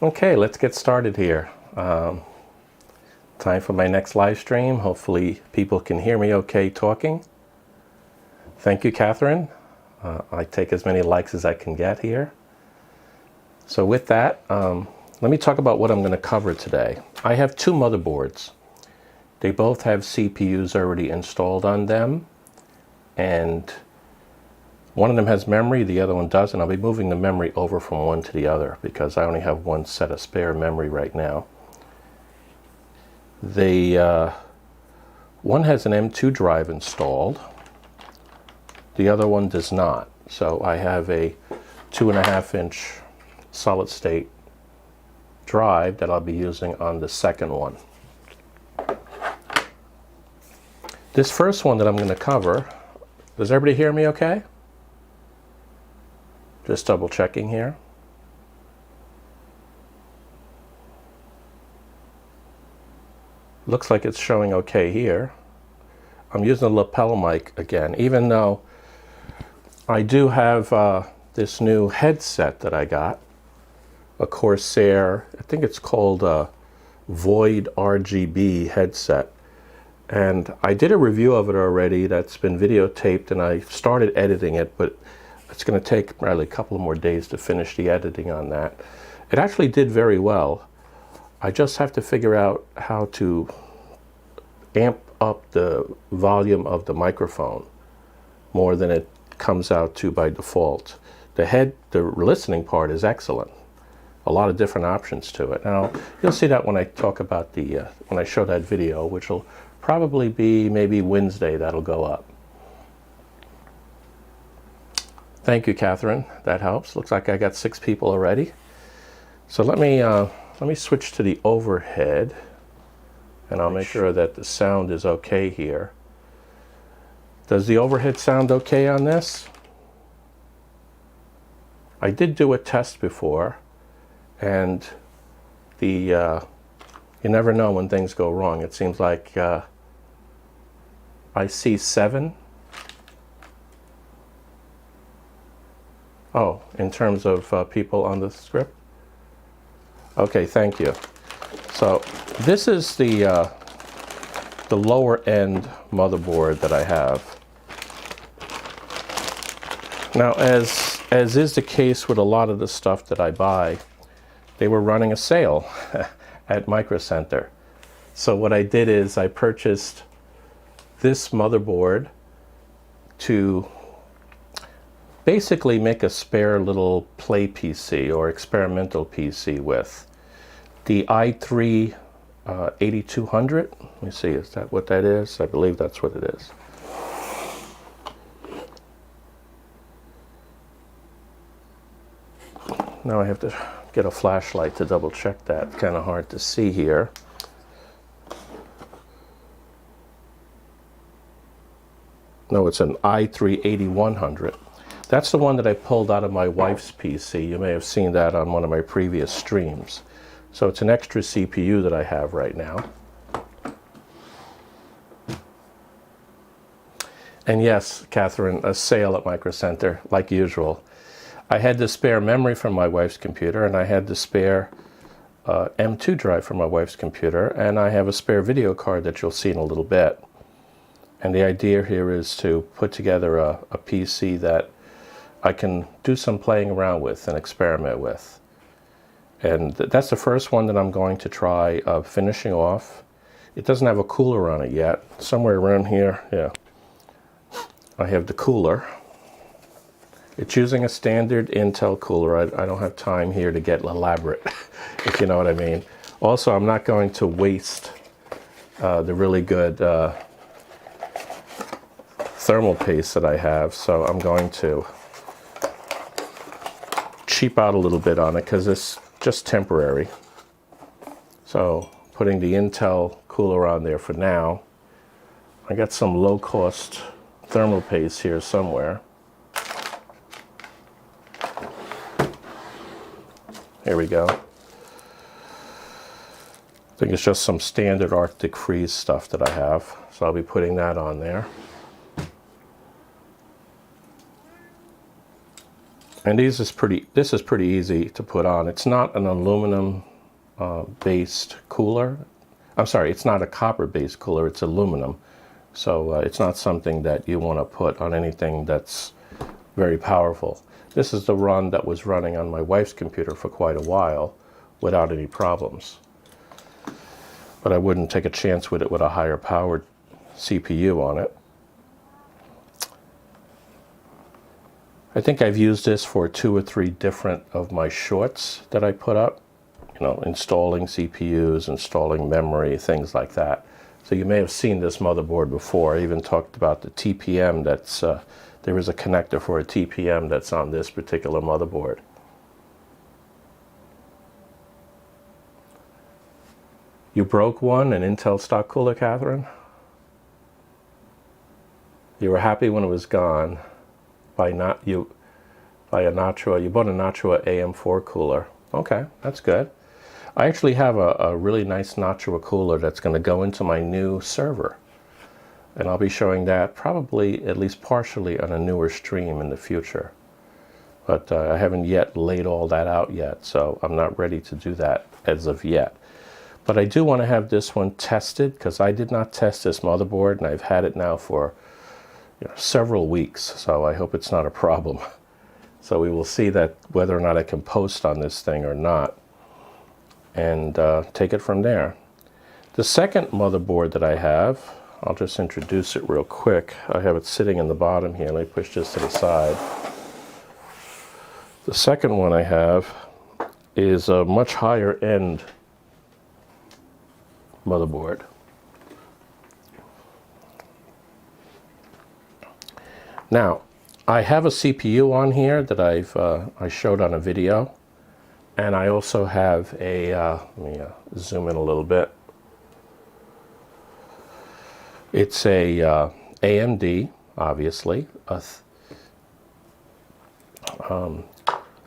Okay, let's get started here. Time for my next live stream. Hopefully people can hear me okay talking. Thank you, Catherine. I take as many likes as I can get here. So with that, let me talk about what I'm going to cover today. I have two motherboards. They both have CPUs already installed on them, and one of them has memory, the other one doesn't. I'll be moving the memory over from one to the other because I only have one set of spare memory right now. One has an M2 drive installed. The other one does not. So I have a 2.5-inch solid state drive that I'll be using on the second one. This first one that I'm going to cover, does everybody hear me okay? Just double checking here. Looks like it's showing okay here. I'm using a lapel mic again, even though I do have this new headset that I got, a Corsair, I think it's called a Void RGB headset. And I did a review of it already that's been videotaped, and I started editing it, but it's going to take probably a couple more days to finish the editing on that. It actually did very well. I just have to figure out how to amp up the volume of the microphone more than it comes out to by default. The listening part is excellent. A lot of different options to it. Now, you'll see that when I talk about when I show that video, which will probably be maybe Wednesday that'll go up. Thank you, Catherine. That helps. Looks like I got 6 people already. So let me switch to the overhead, and I'll make sure that the sound is okay here. Does the overhead sound okay on this? I did do a test before, and you never know when things go wrong. It seems like I see 7. Oh, in terms of people on the script? Okay, thank you. So this is the lower end motherboard that I have. Now, as is the case with a lot of the stuff that I buy, they were running a sale at Micro Center. So what I did is I purchased this motherboard to basically make a spare little play PC or experimental PC with. The i3 8200, let me see, is that what that is? I believe that's what it is. Now I have to get a flashlight to double check that. Kind of hard to see here. No, it's an i3 8100. That's the one that I pulled out of my wife's PC. You may have seen that on one of my previous streams. So it's an extra CPU that I have right now. And yes, Catherine, a sale at Micro Center, like usual. I had the spare memory from my wife's computer, and I had the spare M2 drive from my wife's computer, and I have a spare video card that you'll see in a little bit. And the idea here is to put together a PC that I can do some playing around with and experiment with. And that's the first one that I'm going to try finishing off. It doesn't have a cooler on it yet. Somewhere around here, yeah, I have the cooler. It's using a standard Intel cooler. I don't have time here to get elaborate, if you know what I mean. Also, I'm not going to waste the really good thermal paste that I have, so I'm going to cheap out a little bit on it because it's just temporary. So putting the Intel cooler on there for now. I got some low-cost thermal paste here somewhere. Here we go. I think it's just some standard Arctic Freeze stuff that I have, so I'll be putting that on there. And this is pretty easy to put on. It's not an aluminum based cooler. I'm sorry, it's not a copper based cooler, it's aluminum. So it's not something that you want to put on anything that's very powerful. This is the run that was running on my wife's computer for quite a while without any problems. But I wouldn't take a chance with it with a higher powered CPU on it. I think I've used this for 2 or 3 different of my shorts that I put up. You know, installing CPUs, installing memory, things like that. So you may have seen this motherboard before. I even talked about the TPM that's, there is a connector for a TPM that's on this particular motherboard. You broke one, an Intel stock cooler, Catherine? You were happy when it was gone. You bought a Noctua AM4 cooler. Okay, that's good. I actually have a really nice Noctua cooler that's going to go into my new server. And I'll be showing that probably at least partially on a newer stream in the future. But I haven't yet laid all that out yet, so I'm not ready to do that as of yet. But I do want to have this one tested because I did not test this motherboard and I've had it now for several weeks, so I hope it's not a problem. So we will see that whether or not I can post on this thing or not, and take it from there. The second motherboard that I have, I'll just introduce it real quick. I have it sitting in the bottom here. Let me push this to the side. The second one I have is a much higher end motherboard. Now, I have a CPU on here that I showed on a video, and I also have a, let me zoom in a little bit. It's a AMD, obviously, a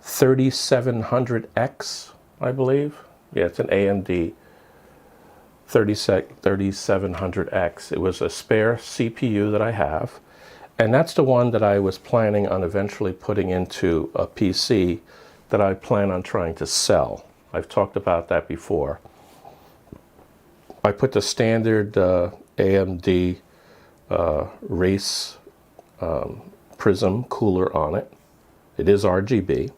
3700X, I believe. Yeah, it's an AMD 3700X. It was a spare CPU that I have. And that's the one that I was planning on eventually putting into a PC that I plan on trying to sell. I've talked about that before. I put the standard AMD Race Prism cooler on it. It is RGB.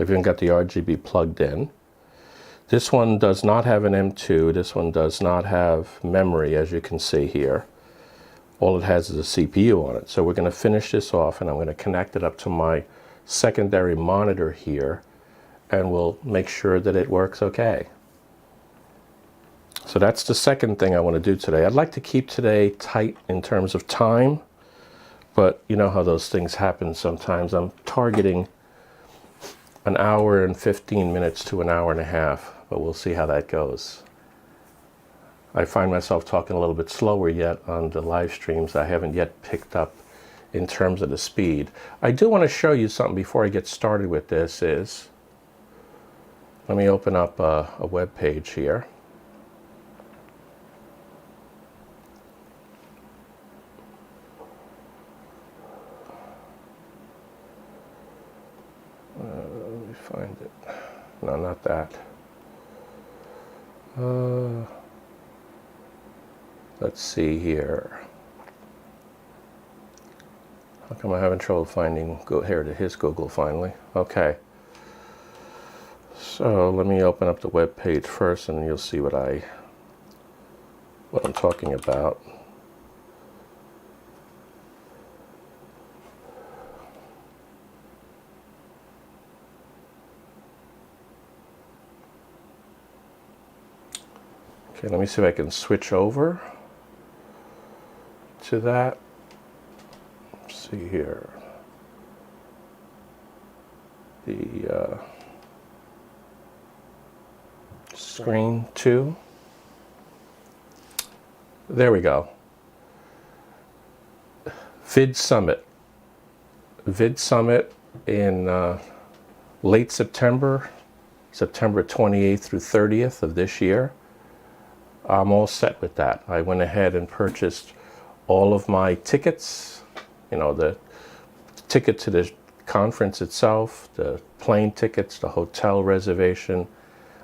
I've even got the RGB plugged in. This one does not have an M2. This one does not have memory, as you can see here. All it has is a CPU on it. So we're going to finish this off and I'm going to connect it up to my secondary monitor here and we'll make sure that it works okay. So that's the second thing I want to do today. I'd like to keep today tight in terms of time, but you know how those things happen sometimes. I'm targeting an hour and 15 minutes to an hour and a half, but we'll see how that goes. I find myself talking a little bit slower yet on the live streams. I haven't yet picked up in terms of the speed. I do want to show you something before I get started with this is, let me open up a web page here. Let me find it. No, not that. Let's see here. How come I'm having trouble finding, go here to his Google finally. Okay. So let me open up the web page first and you'll see what I'm talking about. Okay, let me see if I can switch over to that. Let's see here. The screen 2. There we go. VidSummit. VidSummit in late September, September 28th through 30th of this year. I'm all set with that. I went ahead and purchased all of my tickets, you know, the ticket to the conference itself, the plane tickets, the hotel reservation.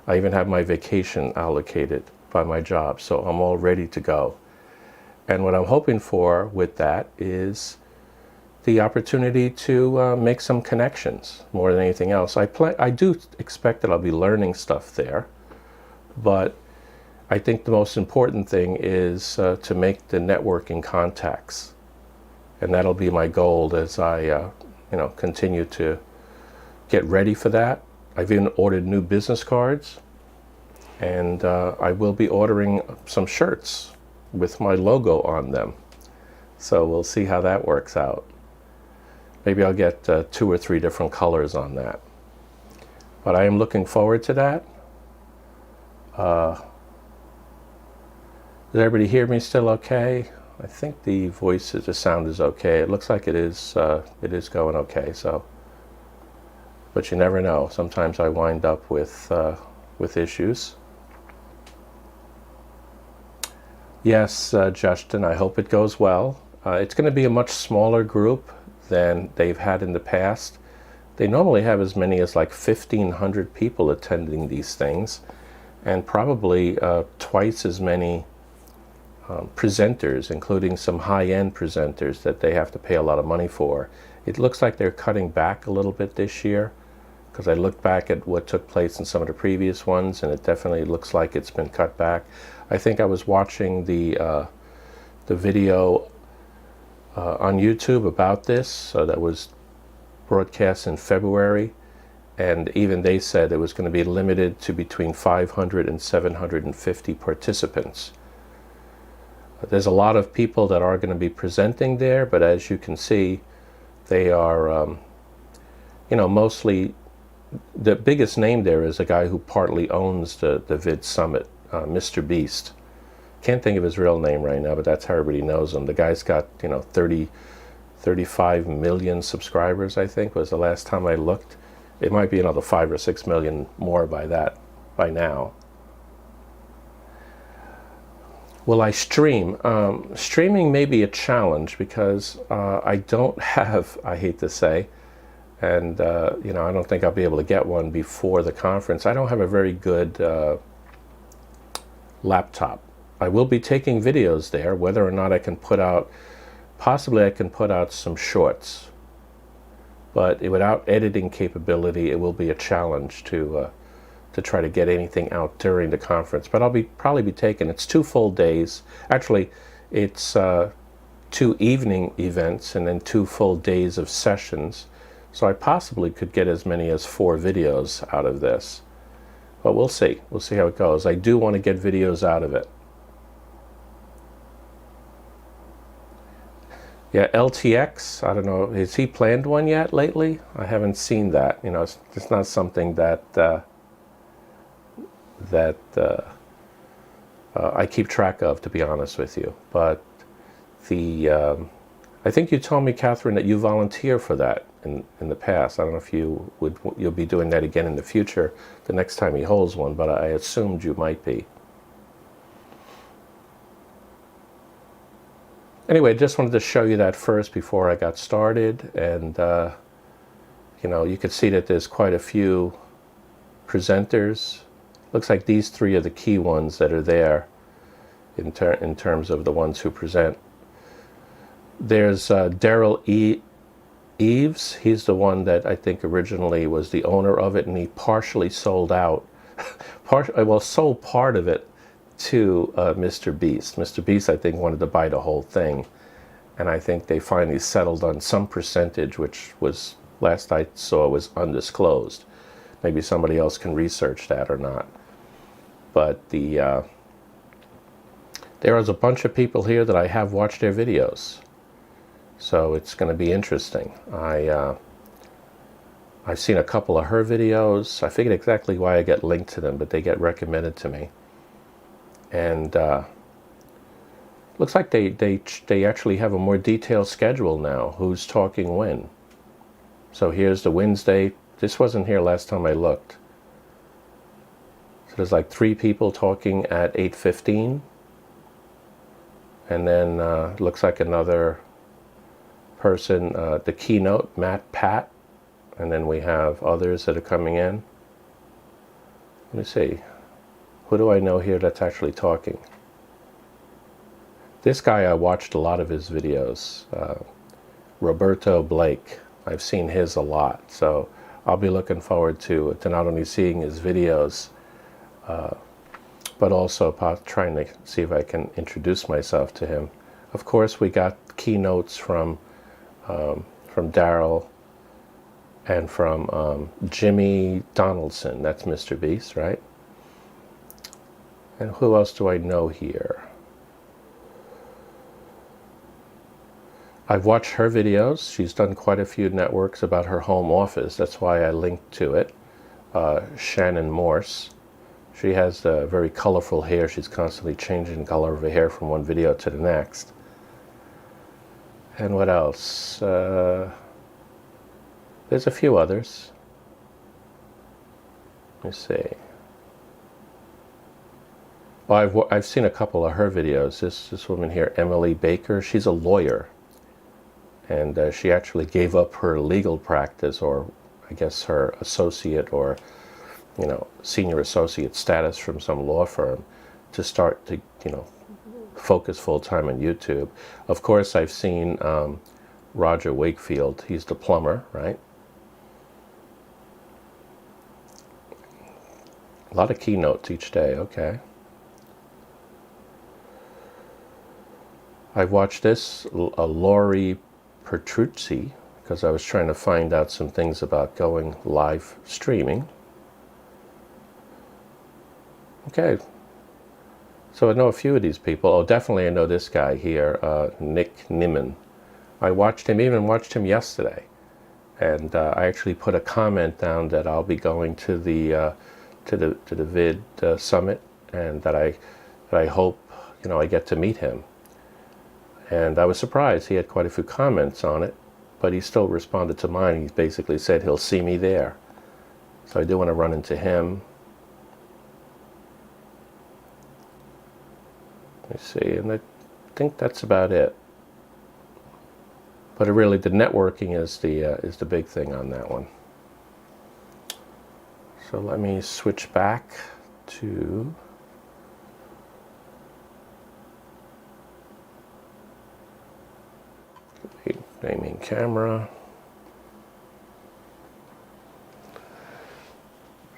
I even have my vacation allocated by my job, so I'm all ready to go. And what I'm hoping for with that is the opportunity to make some connections more than anything else. I do expect that I'll be learning stuff there, but I think the most important thing is to make the networking contacts, and that'll be my goal as I continue to get ready for that. I've even ordered new business cards, and I will be ordering some shirts with my logo on them. So we'll see how that works out. Maybe I'll get 2 or 3 different colors on that. But I am looking forward to that. Does everybody hear me still okay? I think the the sound is okay. It looks like it is going okay. So, but you never know. Sometimes I wind up with issues. Yes, Justin, I hope it goes well. It's going to be a much smaller group than they've had in the past. They normally have as many as like 1,500 people attending these things, and probably twice as many presenters, including some high-end presenters that they have to pay a lot of money for. It looks like they're cutting back a little bit this year, because I looked back at what took place in some of the previous ones, and it definitely looks like it's been cut back. I think I was watching the video on YouTube about this that was broadcast in February, and even they said it was going to be limited to between 500 and 750 participants. There's a lot of people that are going to be presenting there, but as you can see, they are mostly, the biggest name there is a guy who partly owns the VidSummit, Mr. Beast. Can't think of his real name right now, but that's how everybody knows him. The guy's got 35 million subscribers, I think was the last time I looked. It might be another 5 or 6 million more by now. Will I stream? Streaming may be a challenge because I don't have, I hate to say, and I don't think I'll be able to get one before the conference. I don't have a very good laptop. I will be taking videos there. Whether or not I can put out, possibly I can put out some shorts, but without editing capability, it will be a challenge to try to get anything out during the conference. But I'll probably be taking, it's 2 full days. Actually, it's 2 evening events and then 2 full days of sessions. So I possibly could get as many as 4 videos out of this. But we'll see. We'll see how it goes. I do want to get videos out of it. Yeah, LTX, I don't know, has he planned one yet lately? I haven't seen that. It's not something that I keep track of, to be honest with you. But I think you told me, Catherine, that you volunteer for that in the past. I don't know if you'll be doing that again in the future, the next time he holds one, but I assumed you might be. Anyway, just wanted to show you that first before I got started, and you could see that there's quite a few presenters. Looks like these 3 are the key ones that are there in terms of the ones who present. There's Daryl Eves. He's the one that I think originally was the owner of it, and he partially sold out, sold part of it to Mr. Beast. Mr. Beast, I think, wanted to buy the whole thing, and I think they finally settled on some percentage, which was, last I saw, was undisclosed. Maybe somebody else can research that or not. But there is a bunch of people here that I have watched their videos, so it's going to be interesting. I've seen a couple of her videos. I figured exactly why I get linked to them, but they get recommended to me. And looks like they actually have a more detailed schedule now, who's talking when. So here's the Wednesday. This wasn't here last time I looked. So there's like 3 people talking at 8:15. And then looks like another person, the keynote, Pat, And then we have others that are coming in. Let me see. Who do I know here that's actually talking? This guy, I watched a lot of his videos. Roberto Blake. I've seen his a lot. So I'll be looking forward to not only seeing his videos, but also trying to see if I can introduce myself to him. Of course, we got keynotes from Daryl and from Jimmy Donaldson. That's Mr. Beast, right? And who else do I know here? I've watched her videos. She's done quite a few networks about her home office. That's why I linked to it. Shannon Morse. She has very colorful hair. She's constantly changing the color of her hair from one video to the next. And what else? There's a few others. Let me see. Well, I've seen a couple of her videos. This woman here, Emily Baker, she's a lawyer. And she actually gave up her legal practice, or I guess her associate or, you know, senior associate status from some law firm to start to, you know, focus full-time on YouTube. Of course, I've seen Roger Wakefield. He's the plumber, right? A lot of keynotes each day, okay. I've watched this, Lori Petrucci, because I was trying to find out some things about going live streaming. Okay, so I know a few of these people. Oh, definitely I know this guy here, Nick Nimmin. I watched him, even watched him yesterday, and I actually put a comment down that I'll be going to the VidSummit, and that I hope, you know, I get to meet him. And I was surprised. He had quite a few comments on it, but he still responded to mine. He basically said he'll see me there. So I do want to run into him. Let me see, and I think that's about it. But really, the networking is the big thing on that one. So let me switch back to naming camera.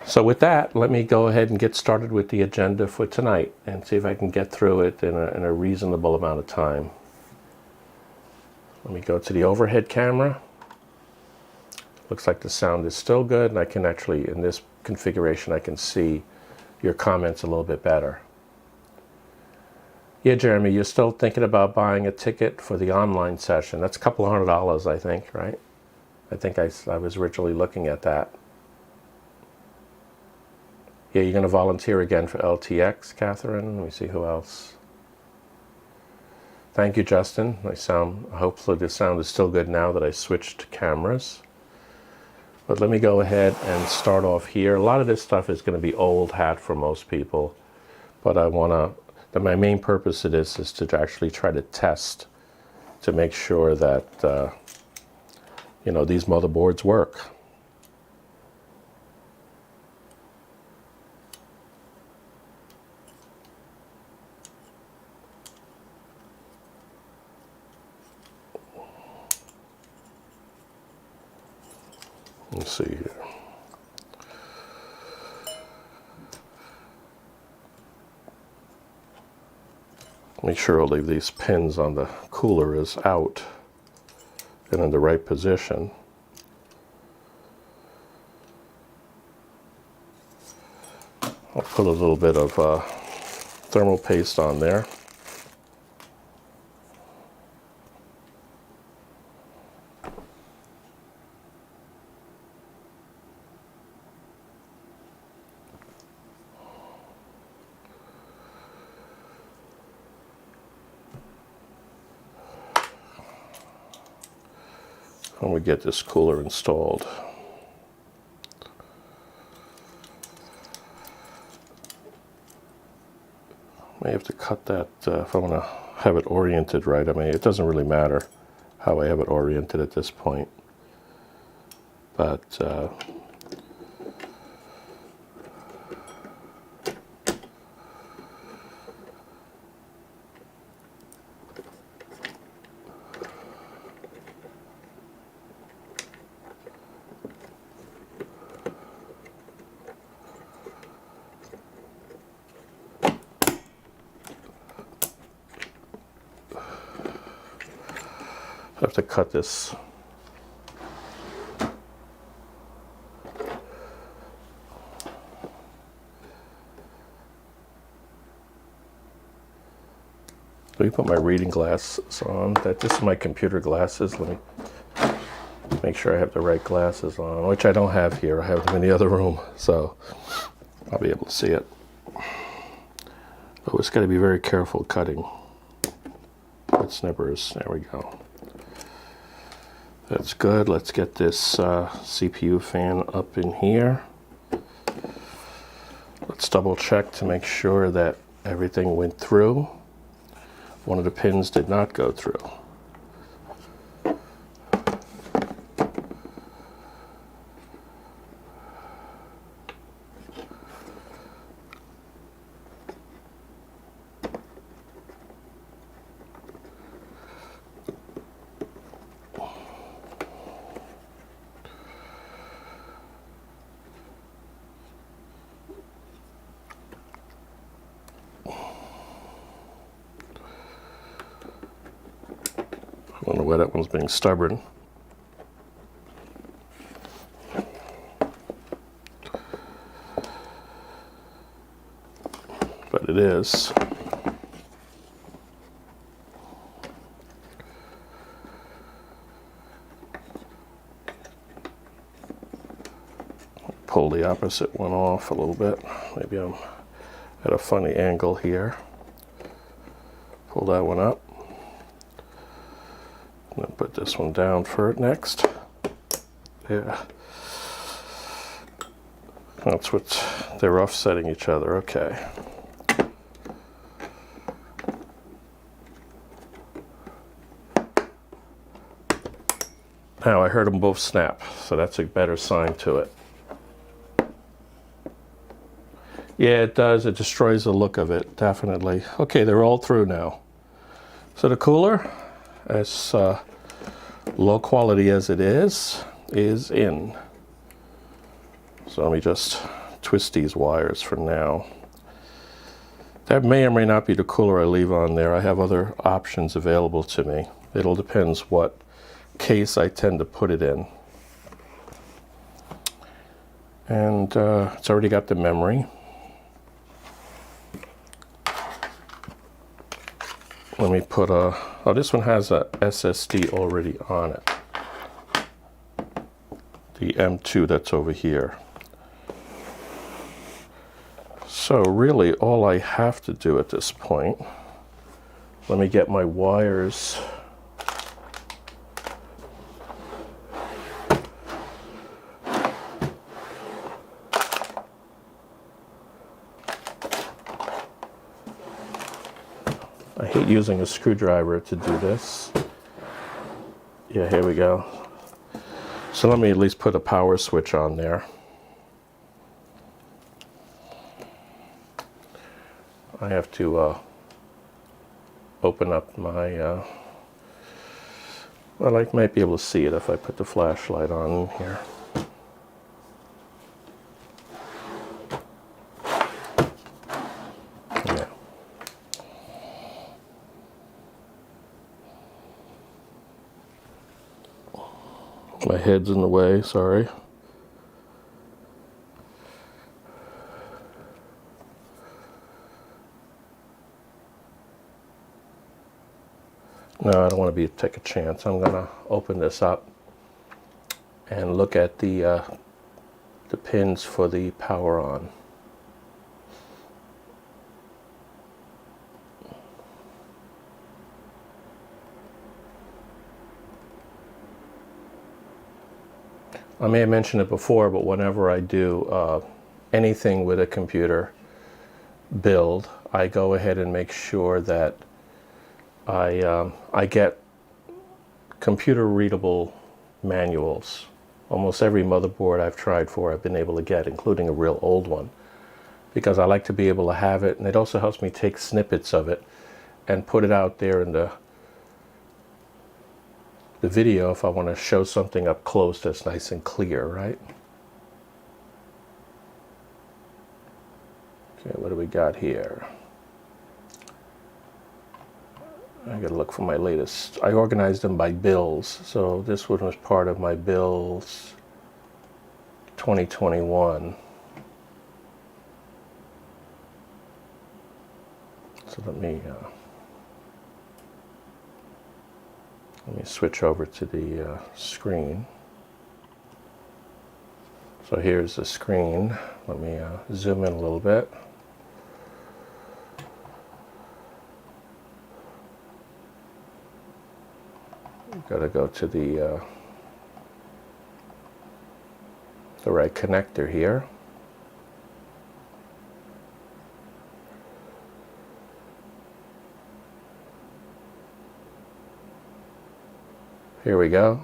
So with that, let me go ahead and get started with the agenda for tonight and see if I can get through it in a reasonable amount of time. Let me go to the overhead camera. Looks like the sound is still good, and I can actually, in this configuration, I can see your comments a little bit better. Yeah, Jeremy, you're still thinking about buying a ticket for the online session. That's a couple $100, I think, right? I think I was originally looking at that. Yeah, you're going to volunteer again for LTX, Catherine. Let me see who else. Thank you, Justin. Hopefully the sound is still good now that I switched cameras. But let me go ahead and start off here. A lot of this stuff is going to be old hat for most people, but my main purpose of this is to actually try to test to make sure that you know, these motherboards work. Let's see here. Make sure I'll leave these pins on the cooler is out and in the right position. I'll put a little bit of thermal paste on there. When we get this cooler installed. May have to cut that if I want to have it oriented right. I mean, it doesn't really matter how I have it oriented at this point. But I have to cut this. Let me put my reading glasses on. This is my computer glasses. Let me make sure I have the right glasses on, which I don't have here. I have them in the other room, so I'll be able to see it. Oh, it's got to be very careful cutting with snippers. There we go. That's good. Let's get this CPU fan up in here. Let's double check to make sure that everything went through. One of the pins did not go through. I don't know why that one's being stubborn. But it is. Pull the opposite one off a little bit. Maybe I'm at a funny angle here. Pull that one up. And then put this one down for it next. Yeah. That's what they're offsetting each other. Okay. Now I heard them both snap, so that's a better sign to it. Yeah, it does. It destroys the look of it, definitely. Okay, they're all through now. So the cooler, as low quality as it is in. So let me just twist these wires for now. That may or may not be the cooler I leave on there. I have other options available to me. It all depends what case I tend to put it in. And it's already got the memory. Let me put a, oh, this one has a SSD already on it. The M2 that's over here. So really all I have to do at this point, let me get my wires. I hate using a screwdriver to do this. Yeah, here we go. So let me at least put a power switch on there. I have to open up my, well, I might be able to see it if I put the flashlight on here. Yeah. My head's in the way, sorry. No, I don't want to take a chance. I'm gonna open this up and look at the pins for the power on. I may have mentioned it before, but whenever I do anything with a computer build, I go ahead and make sure that I get computer readable manuals Almost every motherboard I've tried for, I've been able to get, including a real old one, because I like to be able to have it, and it also helps me take snippets of it and put it out there in the video if I want to show something up close that's nice and clear, right? Okay, what do we got here? I gotta look for my latest. I organized them by bills, so this one was part of my bills 2021. So let me switch over to the screen. So here's the screen. Let me zoom in a little bit. Got to go to the right connector here. Here we go.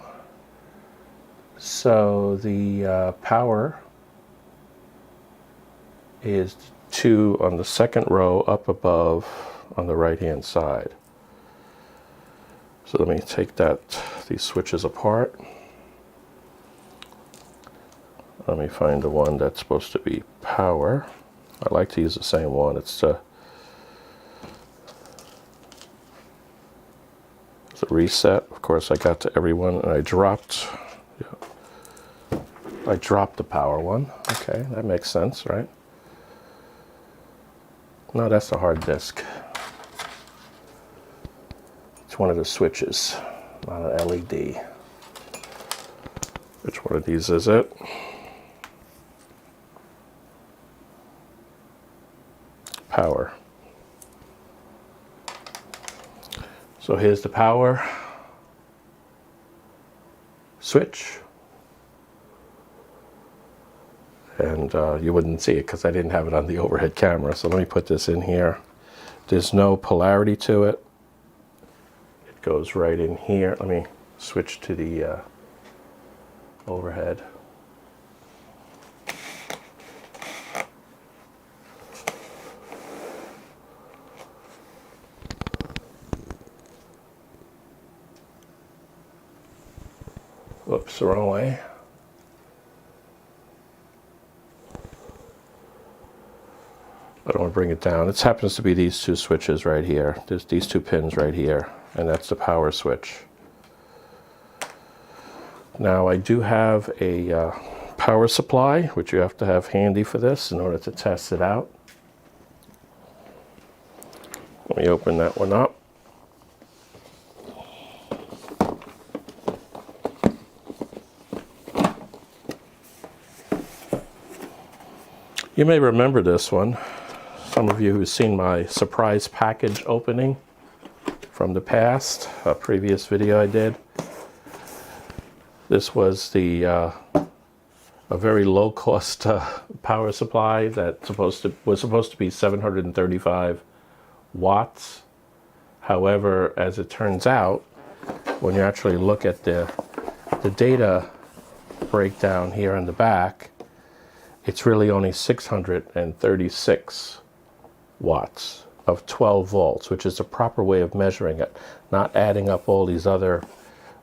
So the power is 2 on the second row up above on the right hand side. So let me take these switches apart. Let me find the one that's supposed to be power. I like to use the same one. It's a reset. Of course, I got to everyone, and I dropped the power one. Okay, that makes sense, right? No, that's a hard disk. It's one of the switches, not an LED. Which one of these is it? Power. So here's the power switch. And you wouldn't see it because I didn't have it on the overhead camera. So let me put this in here. There's no polarity to it. It goes right in here. Let me switch to the overhead. Whoops, the wrong way. I don't want to bring it down. It happens to be these 2 switches right here. There's these 2 pins right here, and that's the power switch. Now I do have a power supply, which you have to have handy for this in order to test it out. Let me open that one up. You may remember this one. Some of you who've seen my surprise package opening from the past, a previous video I did. This was a very low-cost power supply that was supposed to be 735 watts. However, as it turns out, when you actually look at the data breakdown here in the back, it's really only 636 watts of 12 volts, which is the proper way of measuring it, not adding up all these other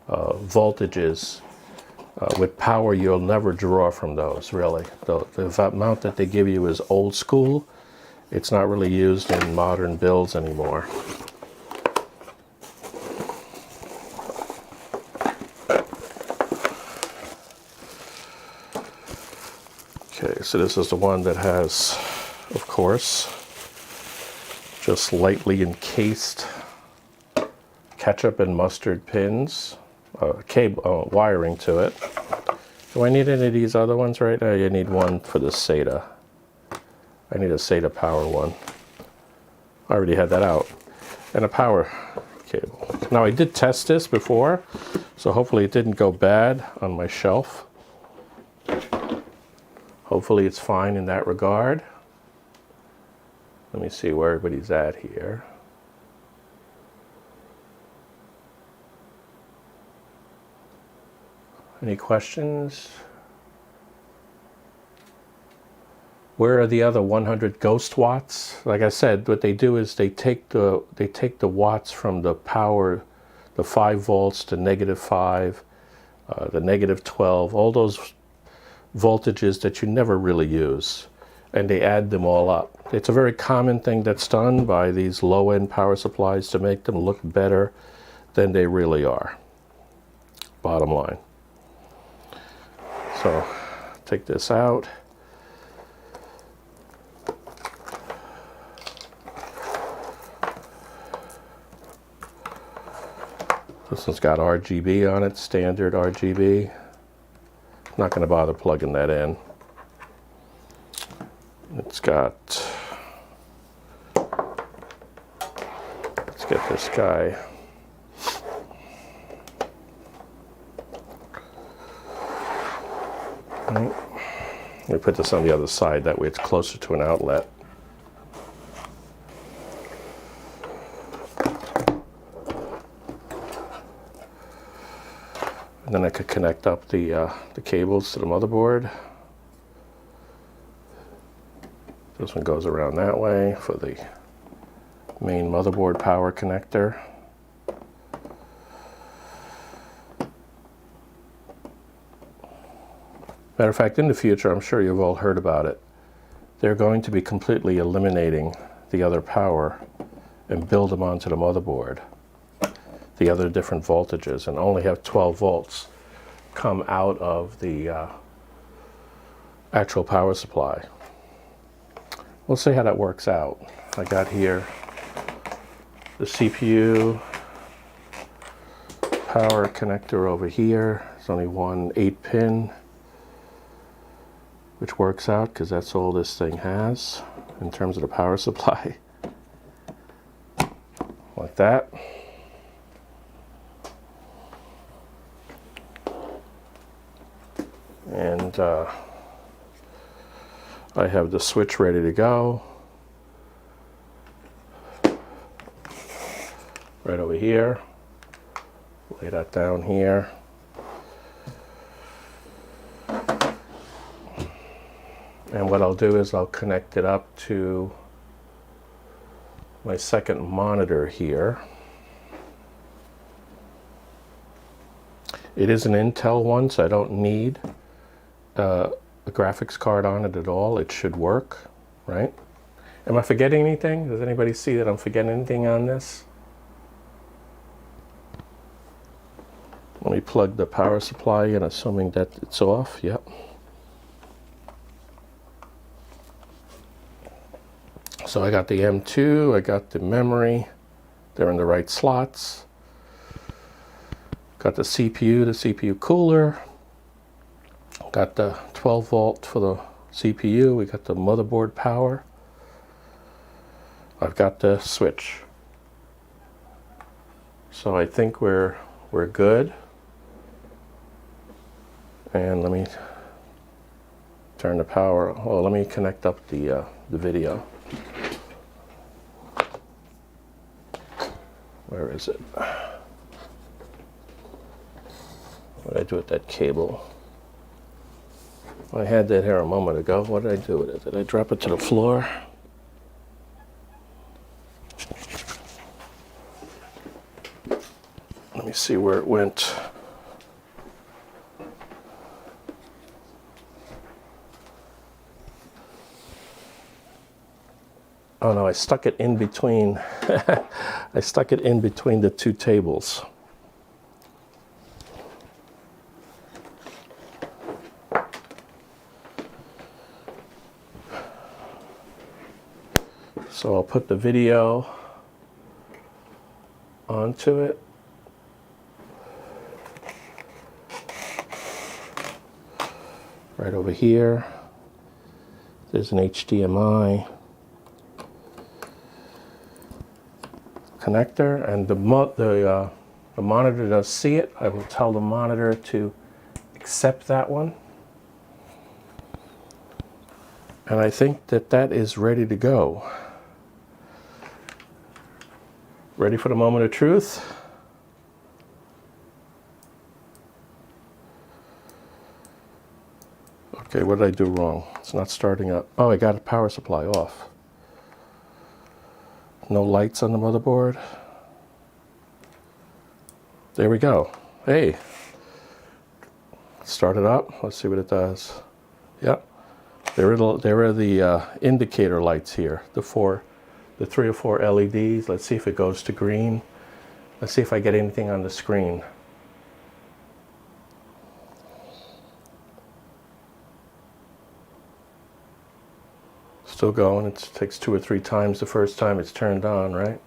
voltages. With power, you'll never draw from those, really. The amount that they give you is old school. It's not really used in modern builds anymore. Okay, so this is the one that has, of course, just lightly encased ketchup and mustard pins, cable wiring to it. Do I need any of these other ones right now? You need one for the SATA. I need a SATA power one. I already had that out. And a power cable. Now I did test this before, so hopefully it didn't go bad on my shelf. Hopefully it's fine in that regard. Let me see where everybody's at here. Any questions? Where are the other 100 ghost watts? Like I said, what they do is they take the watts from the power, the 5 volts to -5, the -12, all those voltages that you never really use, and they add them all up. It's a very common thing that's done by these low-end power supplies to make them look better than they really are. Bottom line. So take this out. This one's got RGB on it, standard RGB. Not going to bother plugging that in. It's got, let's get this guy. Right. Let me put this on the other side, that way it's closer to an outlet. And then I could connect up the cables to the motherboard. This one goes around that way for the main motherboard power connector. Matter of fact, in the future, I'm sure you've all heard about it, they're going to be completely eliminating the other power and build them onto the motherboard, the other different voltages, and only have 12 volts come out of the actual power supply. We'll see how that works out. I got here the CPU power connector over here. There's only one 8-pin, which works out because that's all this thing has in terms of the power supply. Like that. And I have the switch ready to go. Right over here. Lay that down here. And what I'll do is I'll connect it up to my second monitor here. It is an Intel one, so I don't need a graphics card on it at all. It should work, right? Am I forgetting anything? Does anybody see that I'm forgetting anything on this? Let me plug the power supply in, assuming that it's off. Yep. So I got the M2, I got the memory. They're in the right slots. Got the CPU cooler. Got the 12 volt for the CPU. We got the motherboard power. I've got the switch. So I think we're good. And let me turn the power. Oh, let me connect up the video. Where is it? What did I do with that cable? I had that here a moment ago. What did I do with it? Did I drop it to the floor? Let me see where it went. Oh no, I stuck it in between. I stuck it in between the two tables. So I'll put the video onto it. Right over here. There's an HDMI connector, and the monitor does see it. I will tell the monitor to accept that one. And I think that is ready to go. Ready for the moment of truth? Okay, what did I do wrong? It's not starting up. Oh, I got a power supply off. No lights on the motherboard. There we go. Hey, start it up. Let's see what it does. Yep, there are the indicator lights here. The 3 or 4 LEDs. Let's see if it goes to green. Let's see if I get anything on the screen. Still going. It takes 2 or 3 times the first time it's turned on, right?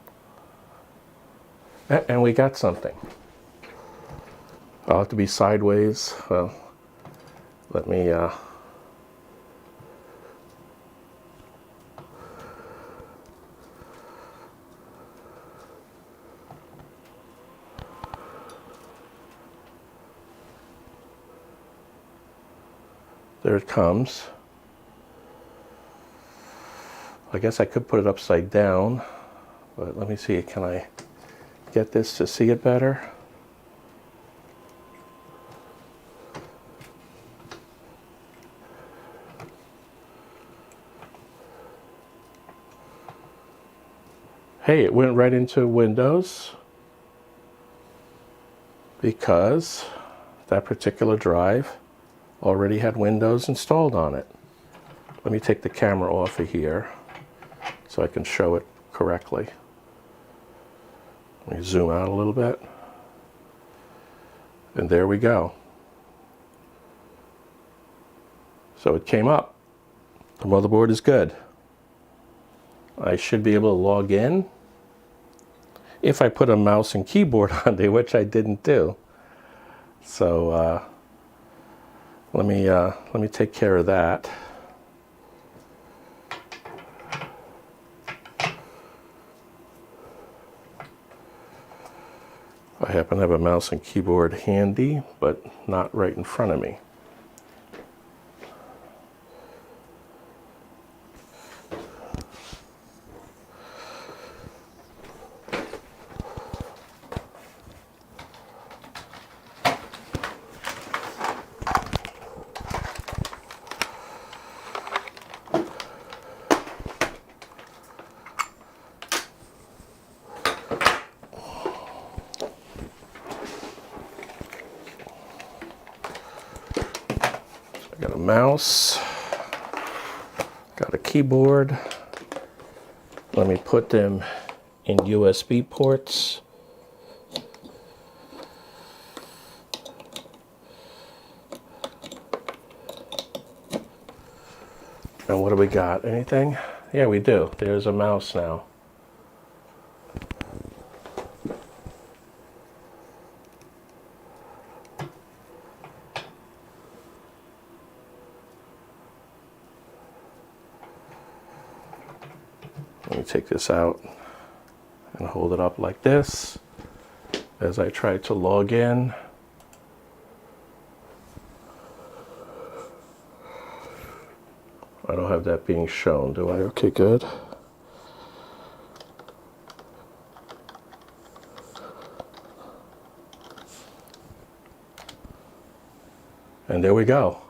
And we got something. I'll have to be sideways. Well, let me there it comes. I guess I could put it upside down, but let me see, can I get this to see it better? Hey, it went right into Windows because that particular drive already had Windows installed on it. Let me take the camera off of here so I can show it correctly. Let me zoom out a little bit. And there we go. So it came up. The motherboard is good. I should be able to log in if I put a mouse and keyboard on there, which I didn't do. So let me take care of that. I happen to have a mouse and keyboard handy, but not right in front of me. Got a mouse, got a keyboard. Let me put them in USB ports. And what do we got? Anything? Yeah, we do. There's a mouse now. Let me take this out and hold it up like this as I try to log in. I don't have that being shown, do I? Okay, good. And there we go.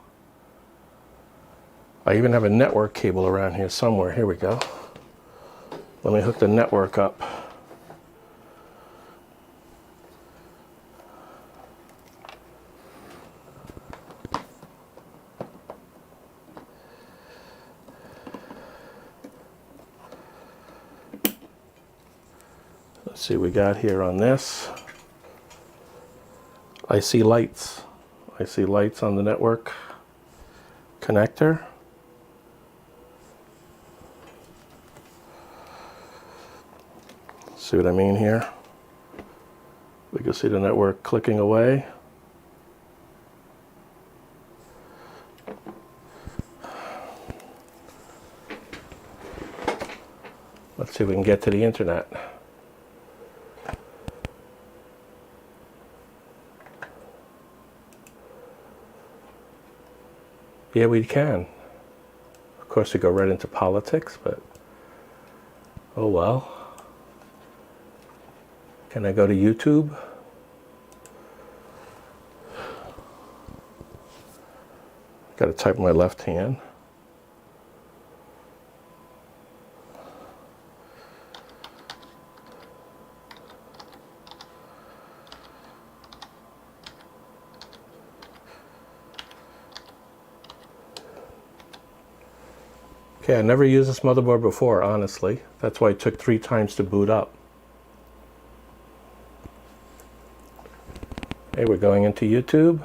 I even have a network cable around here somewhere. Here we go. Let me hook the network up. Let's see what we got here on this. I see lights. I see lights on the network connector. See what I mean here? We can see the network clicking away. Let's see if we can get to the internet. Yeah, we can. Of course, we go right into politics, but oh well. Can I go to YouTube? Got to type with my left hand. Okay, I never used this motherboard before, honestly. That's why it took 3 times to boot up. Okay, we're going into YouTube.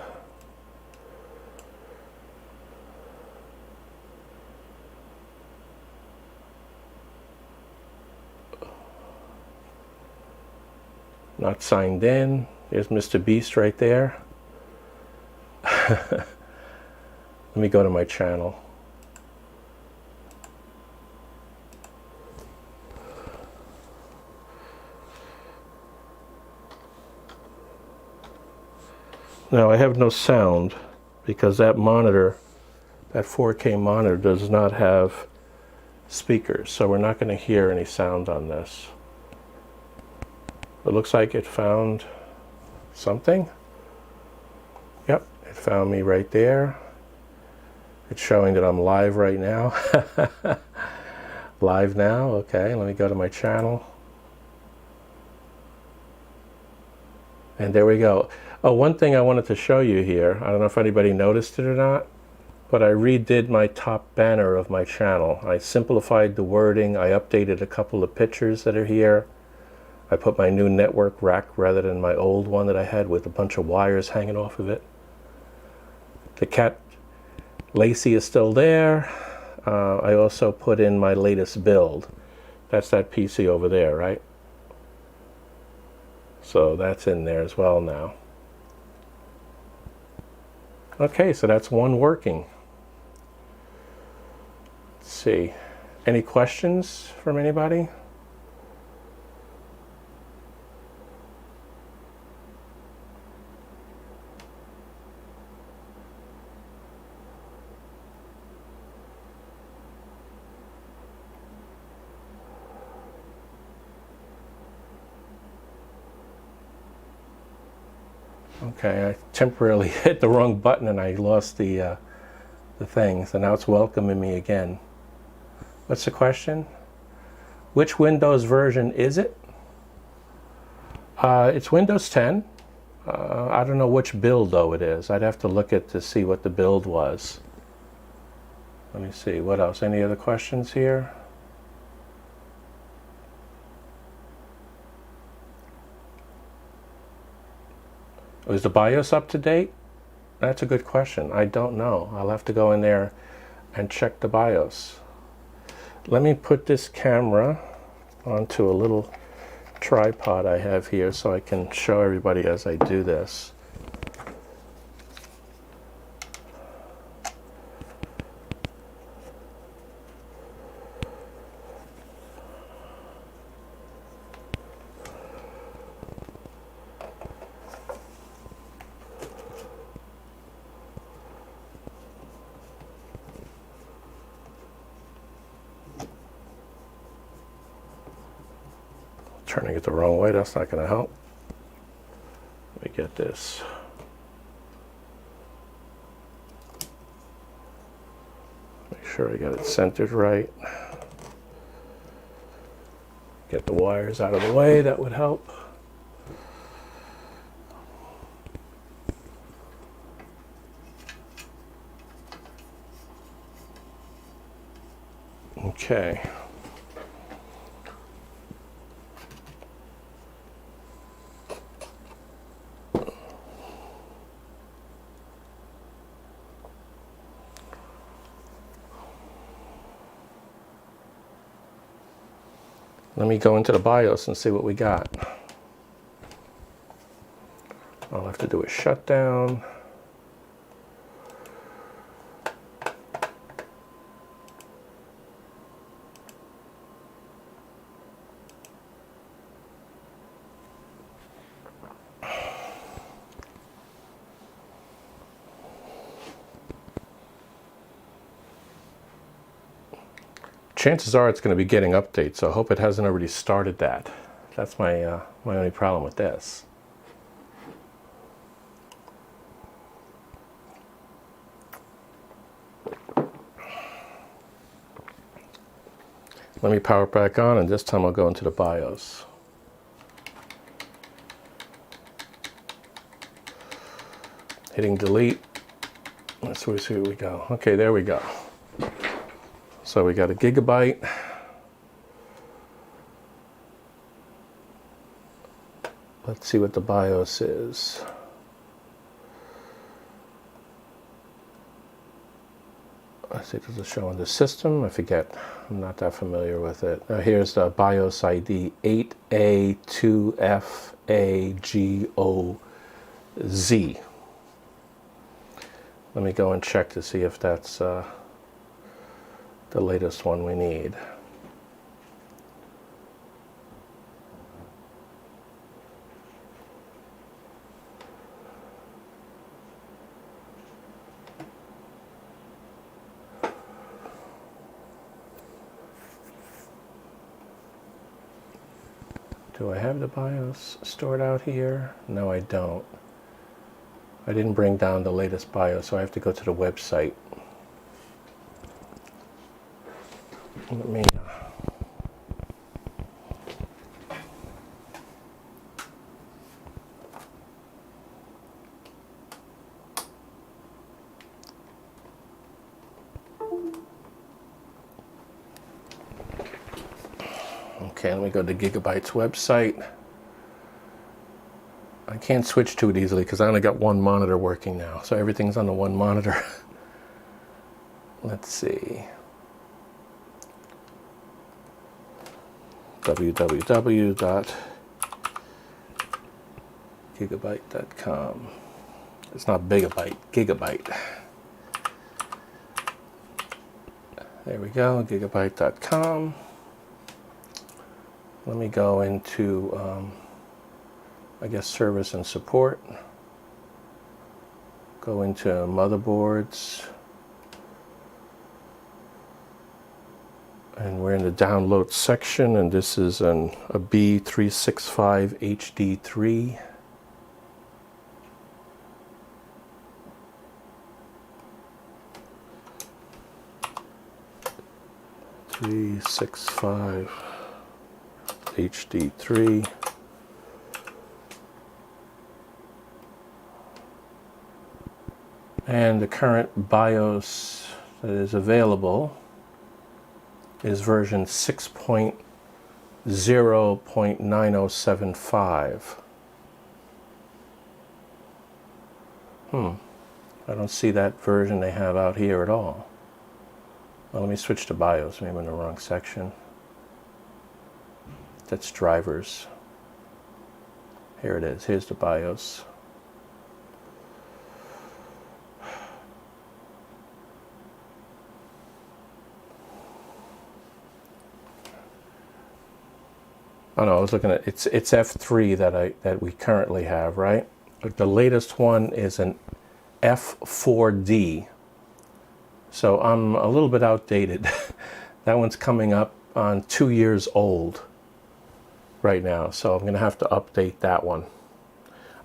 Not signed in. There's Mr. Beast right there. Let me go to my channel. Now I have no sound because that monitor, that 4K monitor, does not have speakers, so we're not going to hear any sound on this. It looks like it found something. Yep, it found me right there. It's showing that I'm live right now. Live now, okay, let me go to my channel. And there we go. Oh, one thing I wanted to show you here, I don't know if anybody noticed it or not, but I redid my top banner of my channel. I simplified the wording, I updated a couple of pictures that are here. I put my new network rack rather than my old one that I had with a bunch of wires hanging off of it. The cat Lacey is still there. I also put in my latest build. That's that PC over there, right? So that's in there as well now. Okay, so that's one working. Let's see. Any questions from anybody? Okay, I temporarily hit the wrong button and I lost the thing, so now it's welcoming me again. What's the question? Which Windows version is it? It's Windows 10. I don't know which build though it is. I'd have to look at to see what the build was. Let me see, what else? Any other questions here? Is the BIOS up to date? That's a good question. I don't know. I'll have to go in there and check the BIOS. Let me put this camera onto a little tripod I have here so I can show everybody as I do this. Turning it the wrong way, that's not going to help. Let me get this. Make sure I got it centered right. Get the wires out of the way, that would help. Okay. Let me go into the BIOS and see what we got. I'll have to do a shutdown. Chances are it's going to be getting updates, so I hope it hasn't already started that. That's my my only problem with this. Let me power it back on, and this time I'll go into the BIOS. Hitting delete. Let's see where we go. Okay, there we go. So we got a Gigabyte. Let's see what the BIOS is. I think this is showing the system. I forget. I'm not that familiar with it. Here's the BIOS ID 8A2FAGOZ. Let me go and check to see if that's the latest one we need. Do I have the BIOS stored out here? No, I don't. I didn't bring down the latest BIOS, so I have to go to the website. Let me... Okay, let me go to Gigabyte's website. I can't switch to it easily because I only got one monitor working now, so everything's on the one monitor. Let's see. www.gigabyte.com. It's not Bigabyte, Gigabyte. There we go, gigabyte.com. Let me go into, I guess, service and support. Go into Motherboards. And we're in the download section, and this is a B365 HD3. B365 HD3. And the current BIOS that is available is version 6.0.9075. I don't see that version they have out here at all. Well, let me switch to BIOS. Maybe I'm in the wrong section. That's drivers. Here it is. Here's the BIOS. Oh no, I was looking at it's F3 that we currently have, right? But the latest one is an F4D. So I'm a little bit outdated. That one's coming up on 2 years old right now, so I'm going to have to update that one.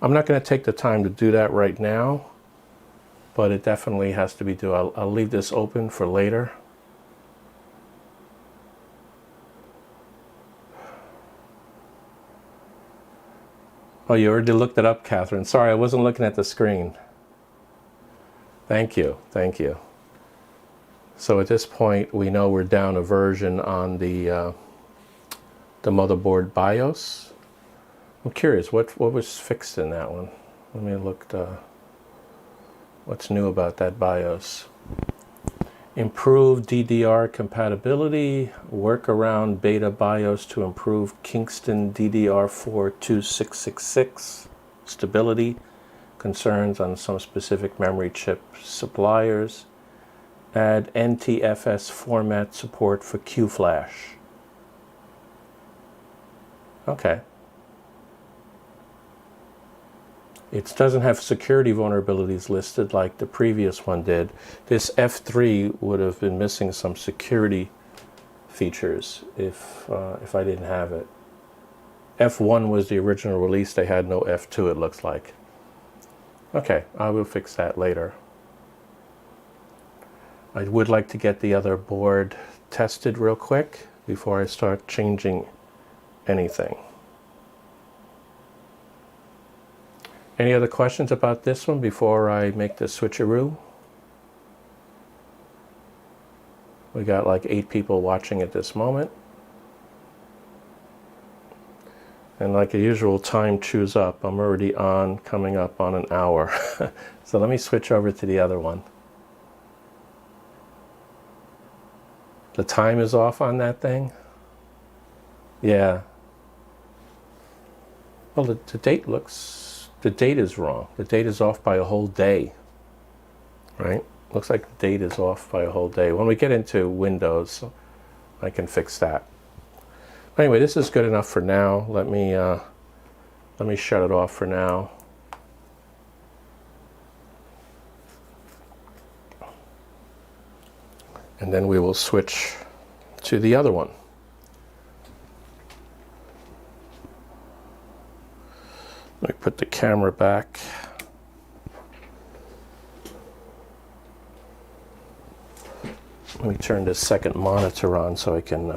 I'm not going to take the time to do that right now, but it definitely has to be done. I'll leave this open for later. Oh, you already looked it up, Catherine. Sorry, I wasn't looking at the screen. Thank you, thank you. So at this point, we know we're down a version on the motherboard BIOS. I'm curious, what was fixed in that one? Let me look what's new about that BIOS. Improved DDR compatibility, work around beta BIOS to improve Kingston DDR4 2666 stability, concerns on some specific memory chip suppliers, add NTFS format support for QFlash. Okay. It doesn't have security vulnerabilities listed like the previous one did. This F3 would have been missing some security features if I didn't have it. F1 was the original release. They had no F2, it looks like. Okay, I will fix that later. I would like to get the other board tested real quick before I start changing anything. Any other questions about this one before I make the switcheroo? We got like 8 people watching at this moment. And like the usual, time chews up. I'm already on, coming up on an hour. So let me switch over to the other one. The time is off on that thing? Yeah. Well, the date looks, the date is wrong. The date is off by a whole day, right? Looks like the date is off by a whole day. When we get into Windows, I can fix that. Anyway, this is good enough for now. Let me shut it off for now. And then we will switch to the other one. Let me put the camera back. Let me turn this second monitor on so I can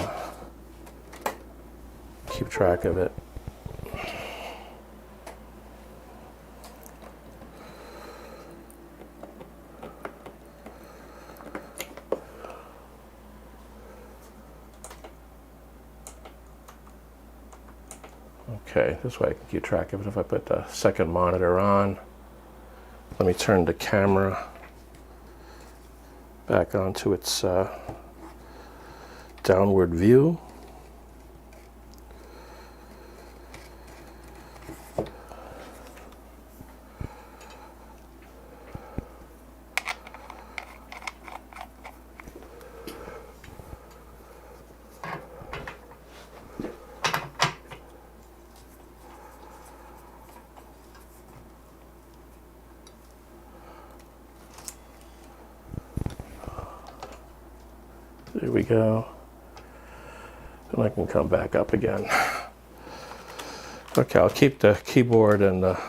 keep track of it. Okay, this way I can keep track of it. If I put the second monitor on, let me turn the camera back onto its downward view. There we go. And I can come back up again. Okay, I'll keep the keyboard and the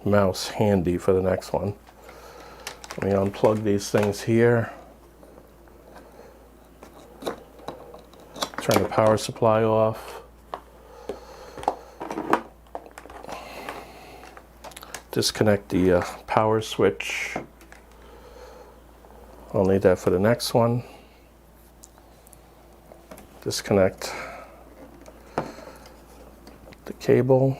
mouse handy for the next one. Let me unplug these things here. Turn the power supply off. Disconnect the power switch. I'll need that for the next one. Disconnect the cable.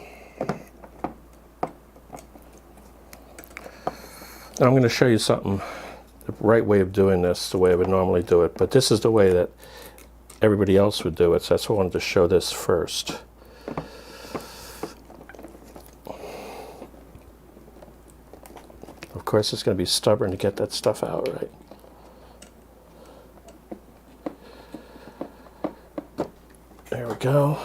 Now I'm going to show you something, the right way of doing this, the way I would normally do it, but this is the way that everybody else would do it, so that's why I wanted to show this first. Of course, it's going to be stubborn to get that stuff out, right? There we go.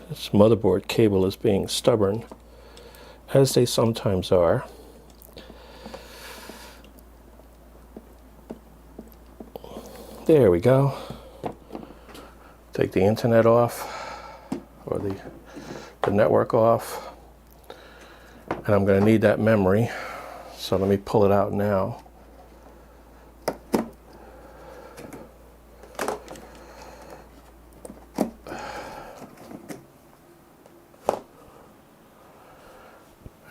This motherboard cable is being stubborn, as they sometimes are. There we go. Take the internet off, or the network off. And I'm going to need that memory, so let me pull it out now.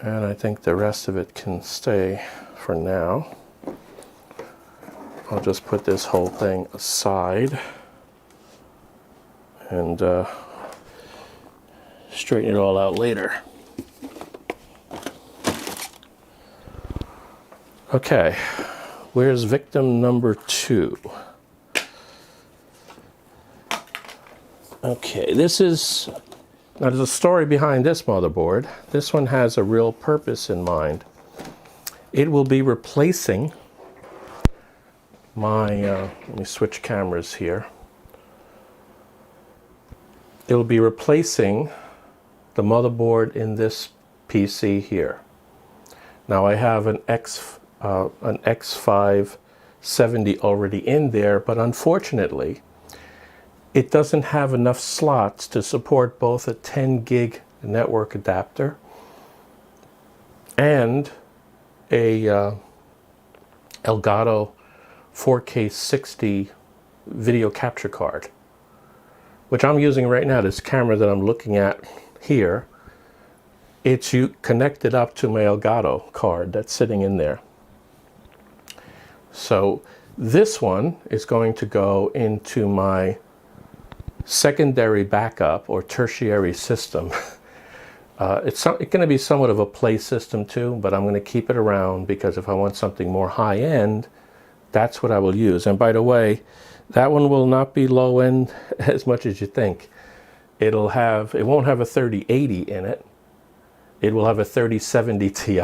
And I think the rest of it can stay for now. I'll just put this whole thing aside and straighten it all out later. Okay, where's victim number 2? Okay, this is, now there's a story behind this motherboard. This one has a real purpose in mind. It will be replacing my, let me switch cameras here. It will be replacing the motherboard in this PC here. Now I have an X570 already in there, but unfortunately, it doesn't have enough slots to support both a 10 gig network adapter and a Elgato 4K 60 video capture card, which I'm using right now. This camera that I'm looking at here, it's connected up to my Elgato card that's sitting in there. So this one is going to go into my secondary backup or tertiary system. It's going to be somewhat of a play system too, but I'm going to keep it around because if I want something more high-end, that's what I will use. And by the way, that one will not be low-end as much as you think. It won't have a 3080 in it. It will have a 3070 Ti.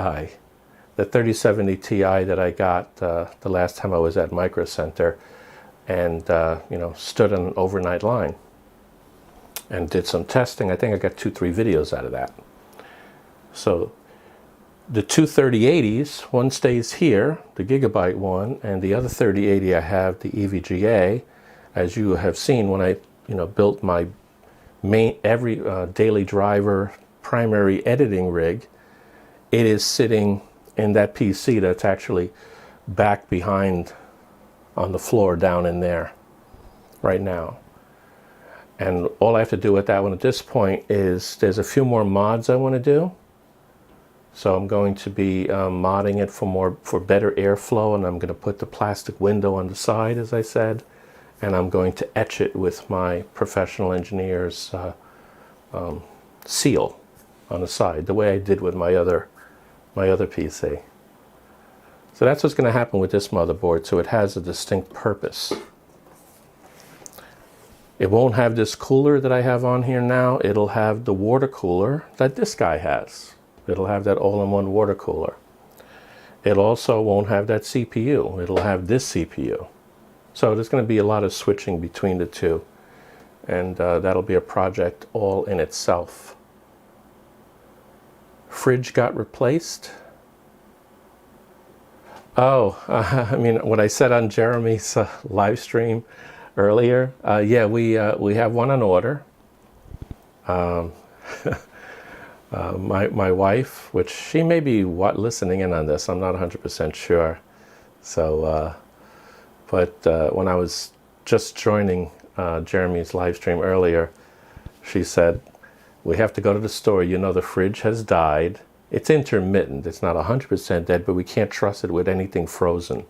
The 3070 Ti that I got the last time I was at Micro Center and stood on an overnight line and did some testing. I think I got 2-3 videos out of that. So the two 3080s, one stays here, the Gigabyte one, and the other 3080 I have, the EVGA, as you have seen when I built my every daily driver primary editing rig. It is sitting in that PC that's actually back behind on the floor down in there right now. And all I have to do with that one at this point is there's a few more mods I want to do. So I'm going to be modding it for better airflow, and I'm going to put the plastic window on the side, as I said, and I'm going to etch it with my professional engineer's seal on the side, the way I did with my other PC. So that's what's going to happen with this motherboard, so it has a distinct purpose. It won't have this cooler that I have on here now. It'll have the water cooler that this guy has. It'll have that all-in-one water cooler. It also won't have that CPU. It'll have this CPU. So there's going to be a lot of switching between the two, and that'll be a project all in itself. Fridge got replaced. Oh, I mean, what I said on Jeremy's live stream earlier, yeah, we have one on order. My wife, which she may be listening in on this, I'm not 100% sure. So, but when I was just joining Jeremy's live stream earlier, she said, we have to go to the store. The fridge has died. It's intermittent. It's not 100% dead, but we can't trust it with anything frozen.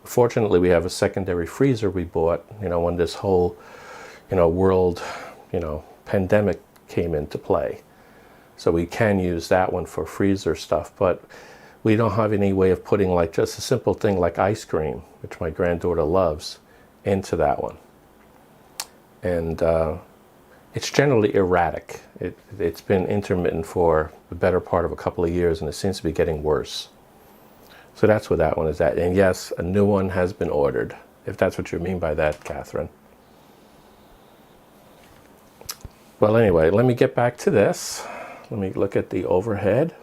Fortunately, we have a secondary freezer we bought, when this whole, world, pandemic came into play. So we can use that one for freezer stuff, but we don't have any way of putting like just a simple thing like ice cream, which my granddaughter loves, into that one. And it's generally erratic. It's been intermittent for the better part of a couple of years, and it seems to be getting worse. So that's what that one is at. And yes, a new one has been ordered, if that's what you mean by that, Catherine. Well, anyway, let me get back to this. Let me look at the overhead,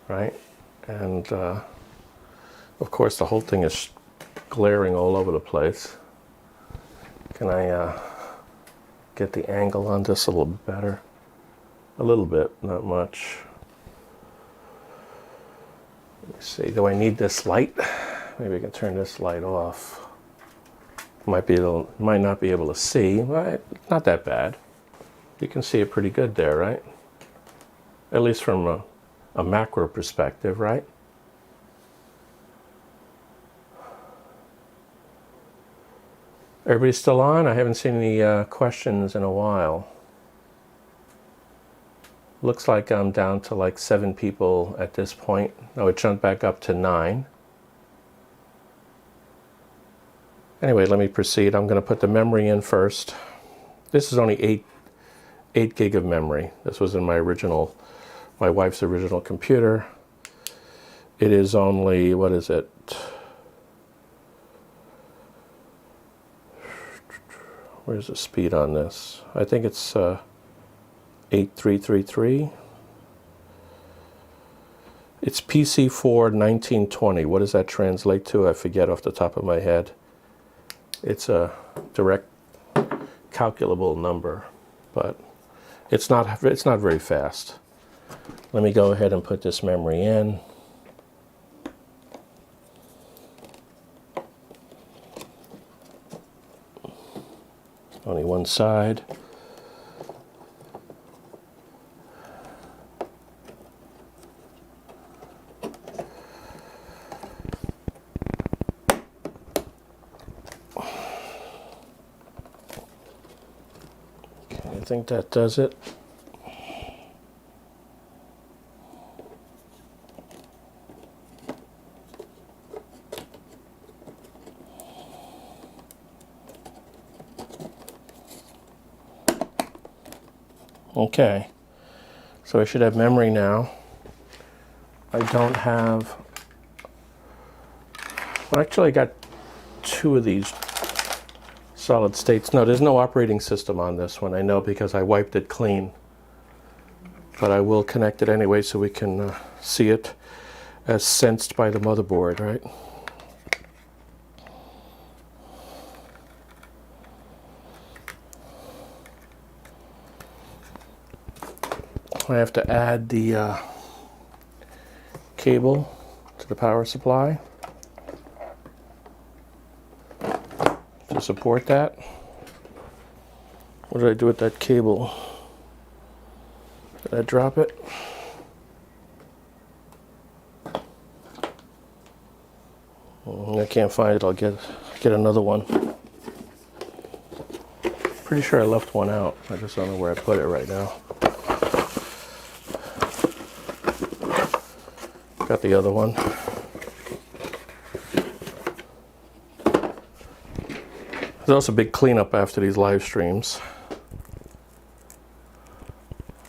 right? And of course, the whole thing is glaring all over the place. Can I get the angle on this a little better? A little bit, not much. Let me see, do I need this light? Maybe I can turn this light off. Might not be able to see, but not that bad. You can see it pretty good there, right? At least from a macro perspective, right? Everybody still on? I haven't seen any questions in a while. Looks like I'm down to like 7 people at this point. Oh, it jumped back up to 9. Anyway, let me proceed. I'm going to put the memory in first. This is only 8 gig of memory. This was in my wife's original computer. It is only, what is it? Where's the speed on this? I think it's 8333. It's PC4 1920. What does that translate to? I forget off the top of my head. It's direct calculable number, but it's not very fast. Let me go ahead and put this memory in. Only one side. Okay, I think that does it. Okay, so I should have memory now. I don't have, well, actually I got two of these solid states. No, there's no operating system on this one, I know, because I wiped it clean. But I will connect it anyway so we can see it as sensed by the motherboard, right? I have to add the cable to the power supply to support that. What did I do with that cable? Did I drop it? I can't find it. I'll get another one. Pretty sure I left one out. I just don't know where I put it right now. Got the other one. There's also a big cleanup after these live streams.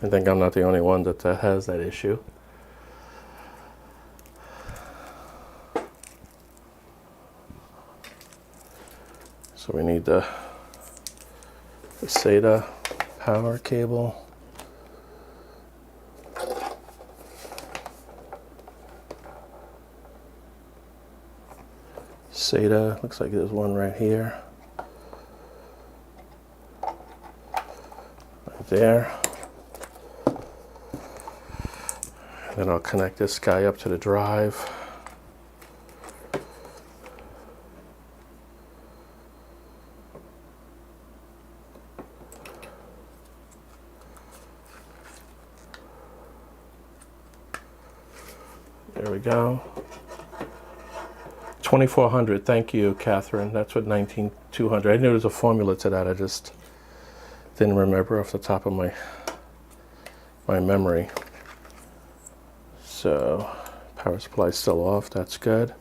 I think I'm not the only one that has that issue. So we need the SATA power cable. SATA, looks like there's one right here. Right there. Then I'll connect this guy up to the drive. There we go. 2400, thank you, Catherine. That's what 19200. I knew there was a formula to that. I just didn't remember off the top of my memory. So, power supply is still off. That's good.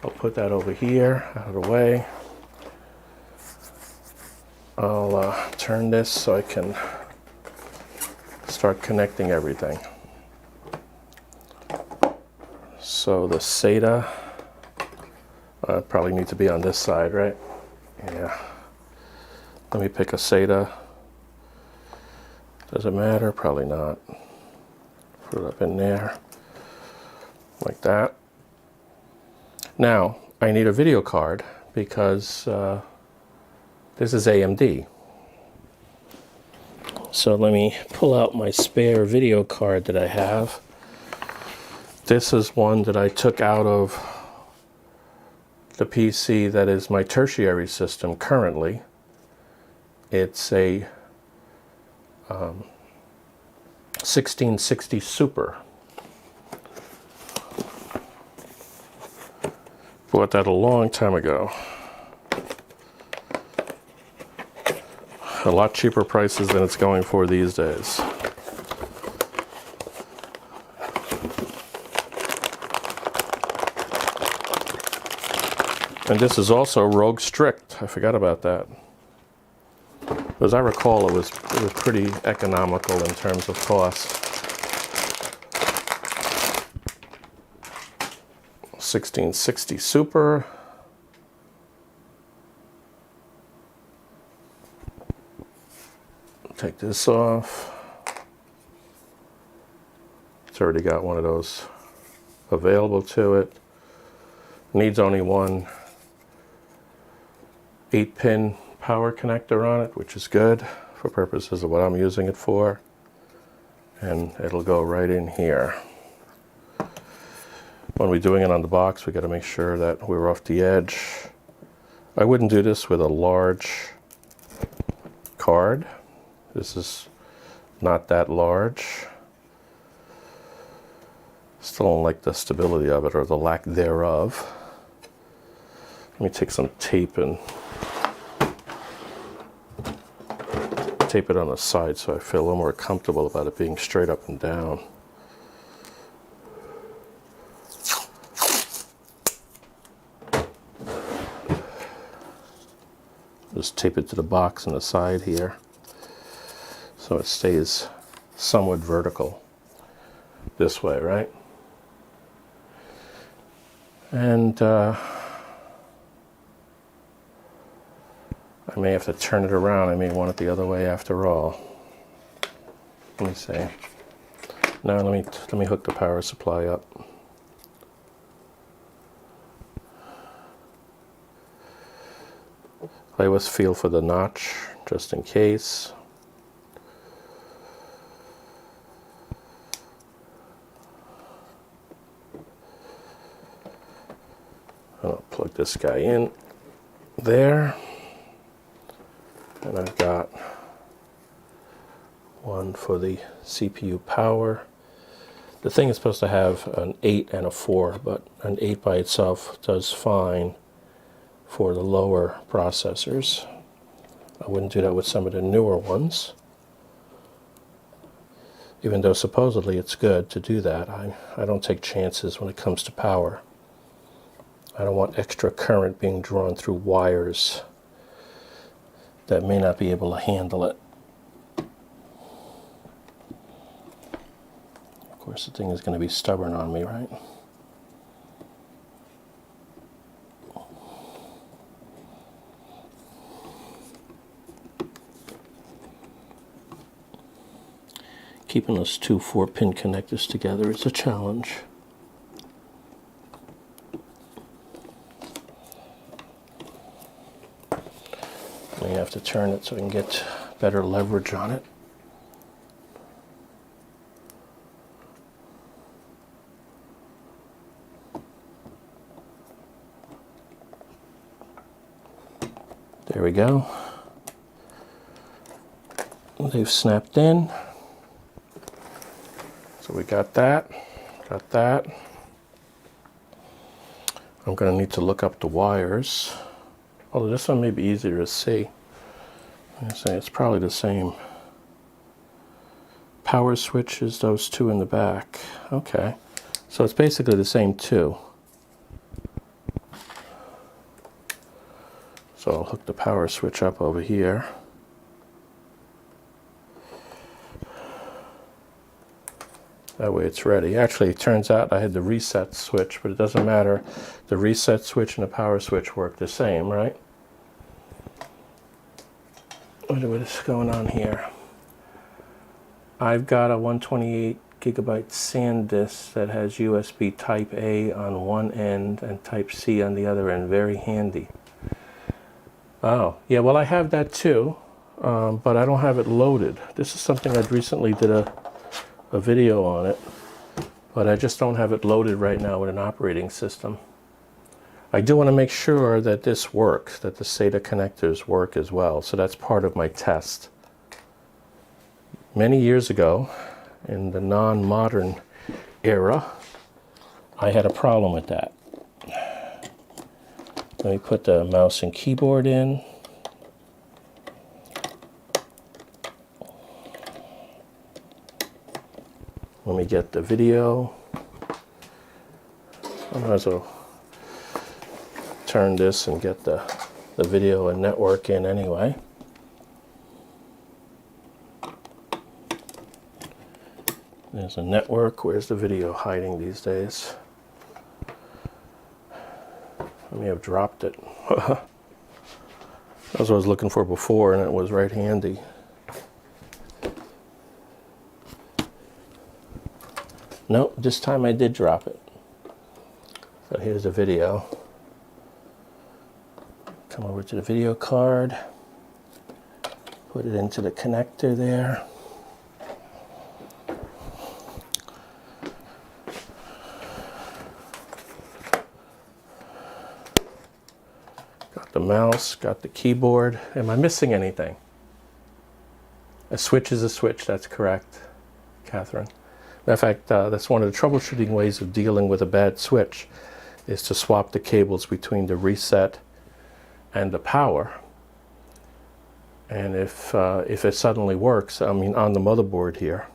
I'll put that over here, out of the way. I'll turn this so I can start connecting everything. So the SATA probably need to be on this side, right? Yeah. Let me pick a SATA. Does it matter? Probably not. Put it up in there, like that. Now, I need a video card because this is AMD. So let me pull out my spare video card that I have. This is one that I took out of the PC that is my tertiary system currently. It's a 1660 Super. Bought that a long time ago. A lot cheaper prices than it's going for these days. And this is also Rogue Strict. I forgot about that. As I recall, it was pretty economical in terms of cost. 1660 Super. Take this off. It's already got one of those available to it. Needs only one 8-pin power connector on it, which is good for purposes of what I'm using it for. And it'll go right in here. When we're doing it on the box, we got to make sure that we're off the edge. I wouldn't do this with a large card. This is not that large. Still don't like the stability of it, or the lack thereof. Let me take some tape and tape it on the side so I feel a little more comfortable about it being straight up and down. Just tape it to the box on the side here so it stays somewhat vertical this way, right? And I may have to turn it around. I may want it the other way after all. Let me see. Now let me hook the power supply up. I always feel for the notch just in case. I'll plug this guy in there. And I've got one for the CPU power. The thing is supposed to have an 8 and a 4, but an 8 by itself does fine for the lower processors. I wouldn't do that with some of the newer ones. Even though supposedly it's good to do that, I don't take chances when it comes to power. I don't want extra current being drawn through wires that may not be able to handle it. Of course, the thing is going to be stubborn on me, right? Keeping those two 4-pin connectors together is a challenge. You have to turn it so we can get better leverage on it. There we go. They've snapped in. So we got that. Got that. I'm going to need to look up the wires. Although this one may be easier to see. I say it's probably the same. Power switch is those two in the back. Okay. So it's basically the same two. So I'll hook the power switch up over here. That way it's ready. Actually, it turns out I had the reset switch, but it doesn't matter. The reset switch and the power switch work the same, right? What is going on here? I've got a 128 gigabyte SanDisk that has USB Type A on one end and Type C on the other end. Very handy. Oh, yeah, well I have that too, but I don't have it loaded. This is something I recently did a video on it, but I just don't have it loaded right now with an operating system. I do want to make sure that this works, that the SATA connectors work as well, so that's part of my test. Many years ago, in the non-modern era, I had a problem with that. Let me put the mouse and keyboard in. Let me get the video. I might as well turn this and get the video and network in anyway. There's a network. Where's the video hiding these days? I may have dropped it. That's what I was looking for before, and it was right handy. Nope, this time I did drop it. So here's the video. Come over to the video card, put it into the connector there. Got the mouse, got the keyboard. Am I missing anything? A switch is a switch, that's correct, Catherine. Matter of fact, that's one of the troubleshooting ways of dealing with a bad switch, is to swap the cables between the reset and the power. And if it suddenly works, I mean on the motherboard here,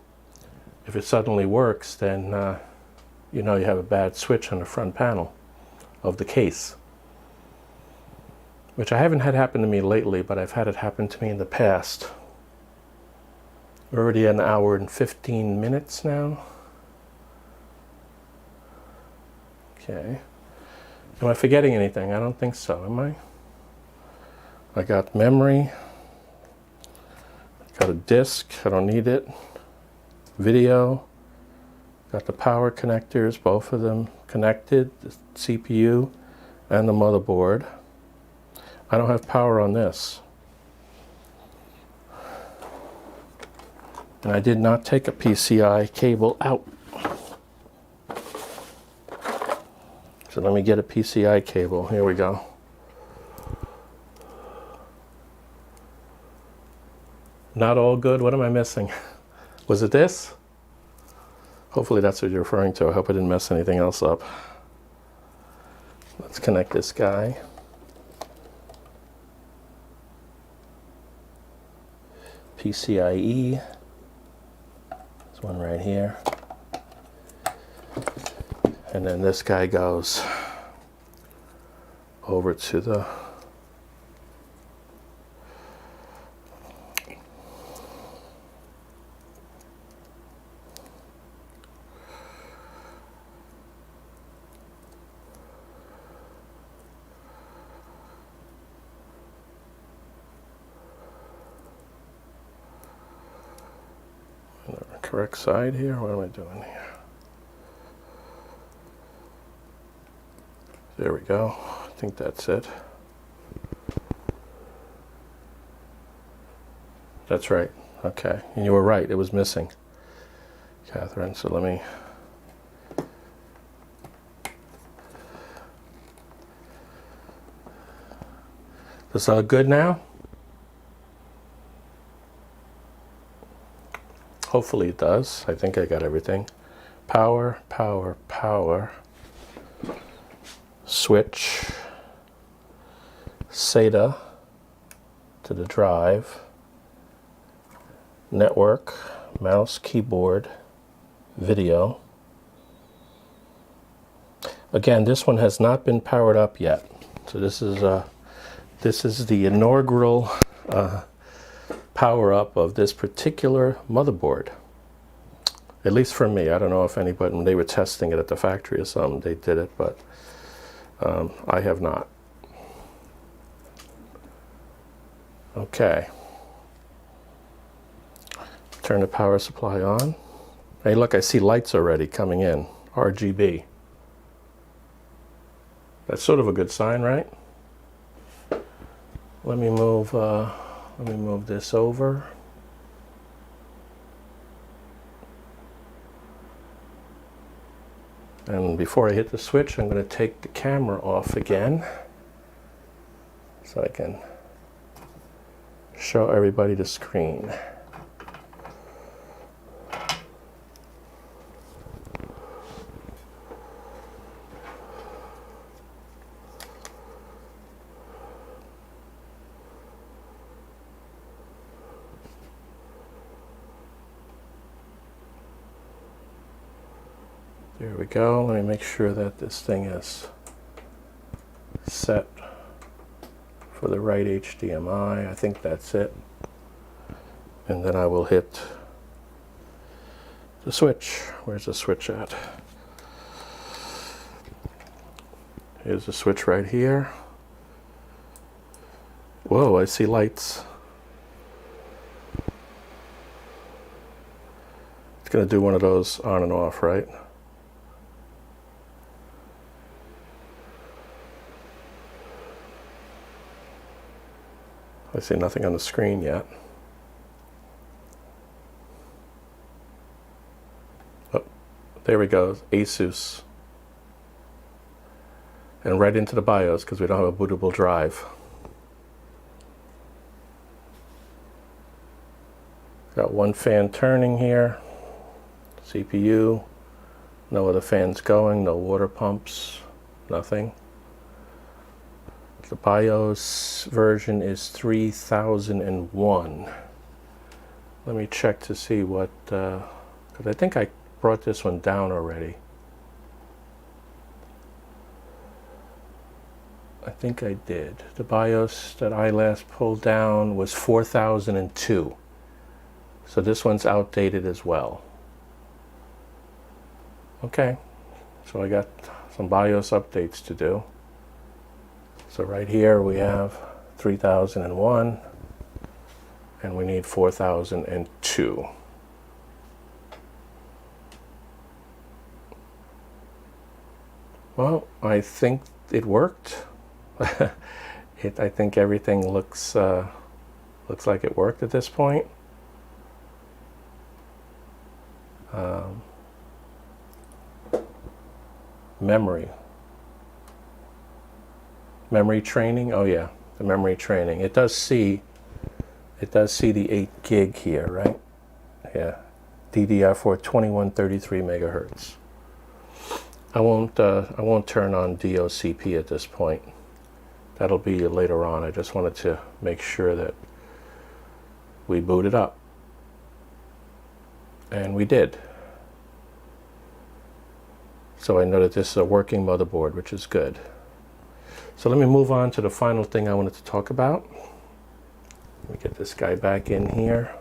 if it suddenly works, then you know you have a bad switch on the front panel of the case. Which I haven't had happen to me lately, but I've had it happen to me in the past. We're already at 1 hour and 15 minutes now. Okay. Am I forgetting anything? I don't think so, am I? I got memory. Got a disk, I don't need it. Video. Got the power connectors, both of them connected, the CPU and the motherboard. I don't have power on this. And I did not take a PCI cable out. So let me get a PCI cable. Here we go. Not all good. What am I missing? Was it this? Hopefully that's what you're referring to. I hope I didn't mess anything else up. Let's connect this guy. PCIe. There's one right here. And then this guy goes over to the correct side here. What am I doing here? There we go. I think that's it. That's right. Okay. And you were right. It was missing, Catherine. So let me... This all good now? Hopefully it does. I think I got everything. Power, power, power. Switch. SATA to the drive. Network. Mouse, keyboard. Video. Again, this one has not been powered up yet. So this is the inaugural power up of this particular motherboard. At least for me. I don't know if anybody, when they were testing it at the factory or something, they did it, but I have not. Okay. Turn the power supply on. Hey, look, I see lights already coming in. RGB. That's sort of a good sign, right? Let me move this over. And before I hit the switch, I'm going to take the camera off again so I can show everybody the screen. There we go. Let me make sure that this thing is set for the right HDMI. I think that's it. And then I will hit the switch. Where's the switch at? Here's the switch right here. Whoa, I see lights. It's going to do one of those on and off, right? I see nothing on the screen yet. Oh, there we go, ASUS. And right into the BIOS because we don't have a bootable drive. Got one fan turning here, CPU, no other fans going, no water pumps, nothing. The BIOS version is 3001. Let me check to see what, because I think I brought this one down already. I think I did. The BIOS that I last pulled down was 4002. So this one's outdated as well. Okay, so I got some BIOS updates to do. So right here we have 3001 and we need 4002. Well, I think it worked. I think everything looks like it worked at this point. Memory training. Oh yeah, the memory training. It does see the 8 gig here, right? Yeah, DDR4 2133 megahertz. I won't turn on DOCP at this point. That'll be later on. I just wanted to make sure that we booted up. And we did. So I know that this is a working motherboard, which is good. So let me move on to the final thing I wanted to talk about. Let me get this guy back in here.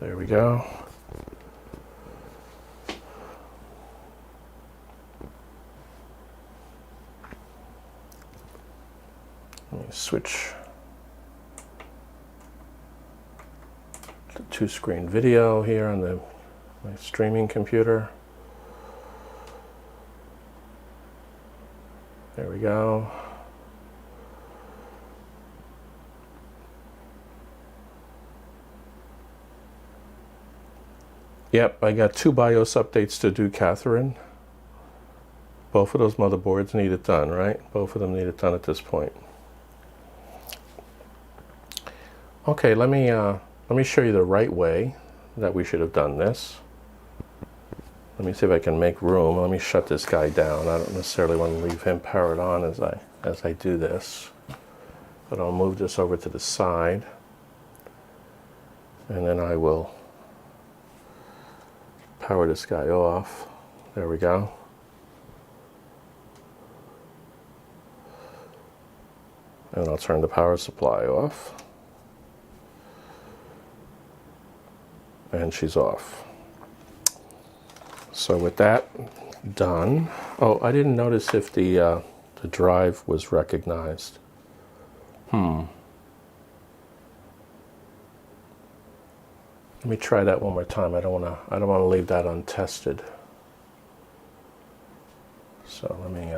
There we go. Let me switch to two-screen video here on my streaming computer. There we go. Yep, I got 2 BIOS updates to do, Catherine. Both of those motherboards need it done, right? Both of them need it done at this point. Okay, let me show you the right way that we should have done this. Let me see if I can make room. Let me shut this guy down. I don't necessarily want to leave him powered on as I do this, but I'll move this over to the side, and then I will power this guy off. There we go. And I'll turn the power supply off. And she's off. So with that done, oh, I didn't notice if the drive was recognized. Let me try that one more time. I don't want to leave that untested. So let me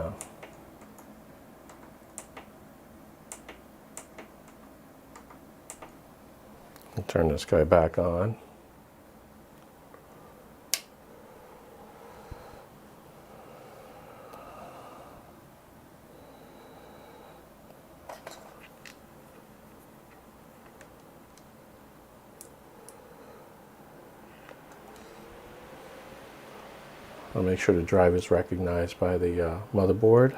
turn this guy back on. I'll make sure the drive is recognized by the motherboard.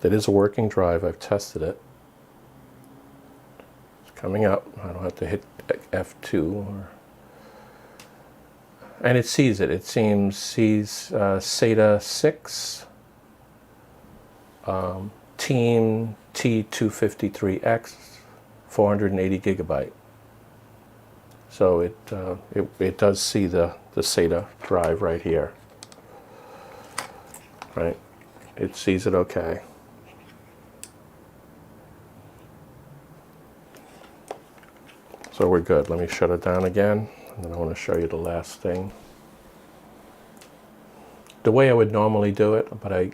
That is a working drive. I've tested it. It's coming up. I don't have to hit F2. And it sees it. It sees SATA 6, Team T253X, 480 gigabyte. So it does see the SATA drive right here, right? It sees it okay. So we're good. Let me shut it down again, and then I want to show you the last thing. The way I would normally do it, but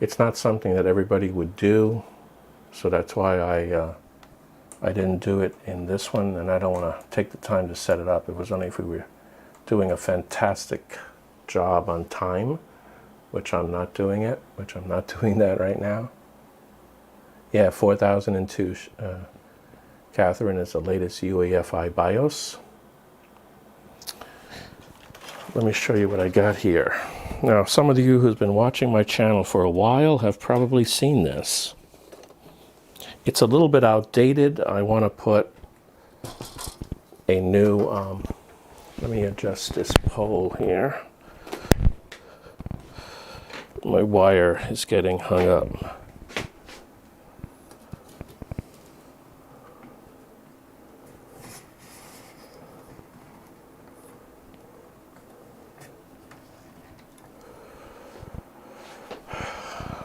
it's not something that everybody would do, so that's why I didn't do it in this one, and I don't want to take the time to set it up. It was only if we were doing a fantastic job on time, which I'm not doing that right now. Yeah, 4002 Catherine is the latest UEFI BIOS. Let me show you what I got here. Now, some of you who's been watching my channel for a while have probably seen this. It's a little bit outdated. I want to put a new, let me adjust this pole here. My wire is getting hung up.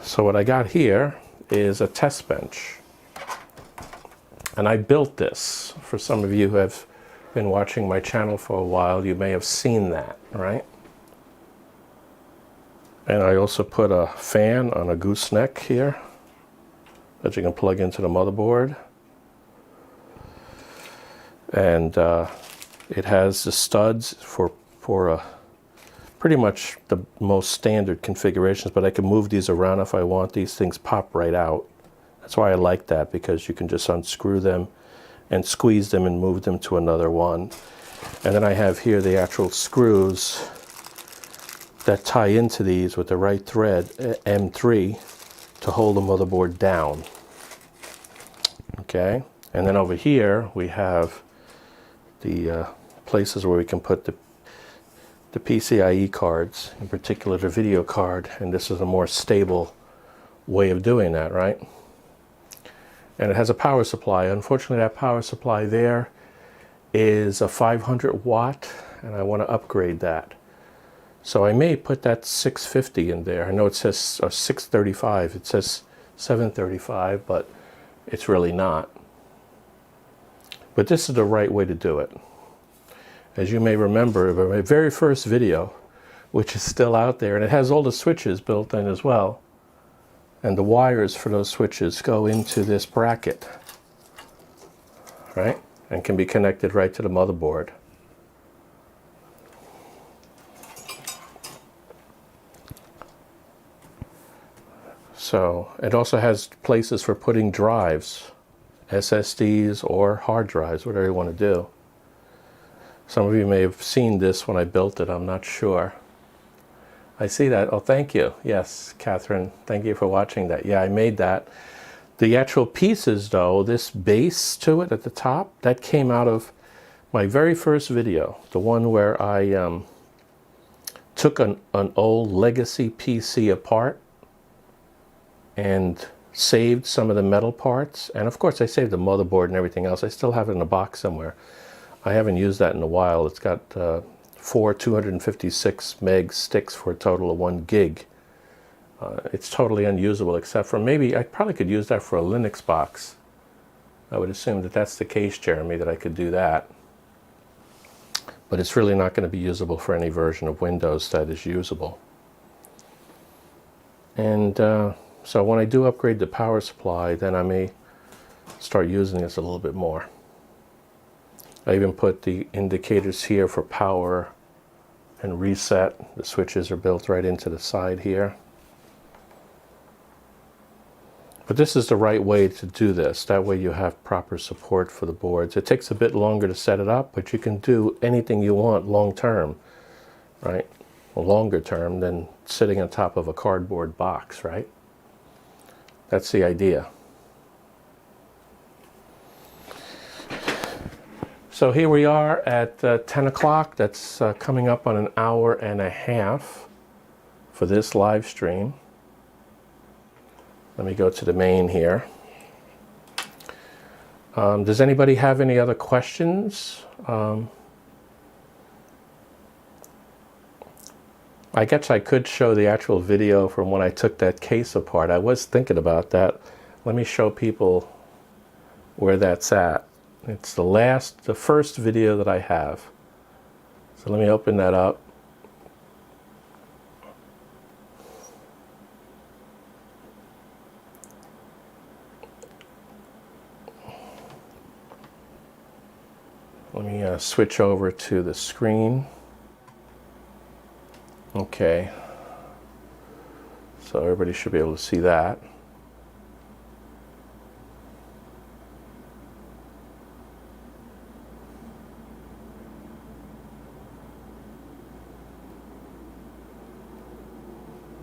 So what I got here is a test bench. And I built this. For some of you who have been watching my channel for a while, you may have seen that, right? And I also put a fan on a gooseneck here that you can plug into the motherboard. And it has the studs for pretty much the most standard configurations, but I can move these around if I want. These things pop right out. That's why I like that, because you can just unscrew them and squeeze them and move them to another one. And then I have here the actual screws that tie into these with the right thread, M3, to hold the motherboard down. Okay, and then over here we have the places where we can put the PCIe cards, in particular the video card, and this is a more stable way of doing that, right? And it has a power supply. Unfortunately, that power supply there is a 500 watt, and I want to upgrade that. So I may put that 650 in there. I know it says 635, it says 735, but it's really not. But this is the right way to do it. As you may remember, my very first video, which is still out there, and it has all the switches built in as well. And the wires for those switches go into this bracket, right? And can be connected right to the motherboard. So it also has places for putting drives, SSDs or hard drives, whatever you want to do. Some of you may have seen this when I built it, I'm not sure. I see that. Oh, thank you. Yes, Catherine, thank you for watching that. Yeah, I made that. The actual pieces, though, this base to it at the top, that came out of my very first video, the one where I took an old legacy PC apart and saved some of the metal parts. And of course, I saved the motherboard and everything else. I still have it in a box somewhere. I haven't used that in a while. It's got 4 256 meg sticks for a total of 1 gig. It's totally unusable, except for maybe I probably could use that for a Linux box. I would assume that that's the case, Jeremy, that I could do that. But it's really not going to be usable for any version of Windows that is usable. And so when I do upgrade the power supply, then I may start using this a little bit more. I even put the indicators here for power and reset. The switches are built right into the side here. But this is the right way to do this. That way you have proper support for the boards. It takes a bit longer to set it up, but you can do anything you want long term, right? Well, longer term than sitting on top of a cardboard box, right? That's the idea. So here we are at 10 o'clock. That's coming up on an hour and a half for this live stream. Let me go to the main here. Does anybody have any other questions? I guess I could show the actual video from when I took that case apart. I was thinking about that. Let me show people where that's at. It's the first video that I have. So let me open that up. Let me switch over to the screen. Okay. So everybody should be able to see that.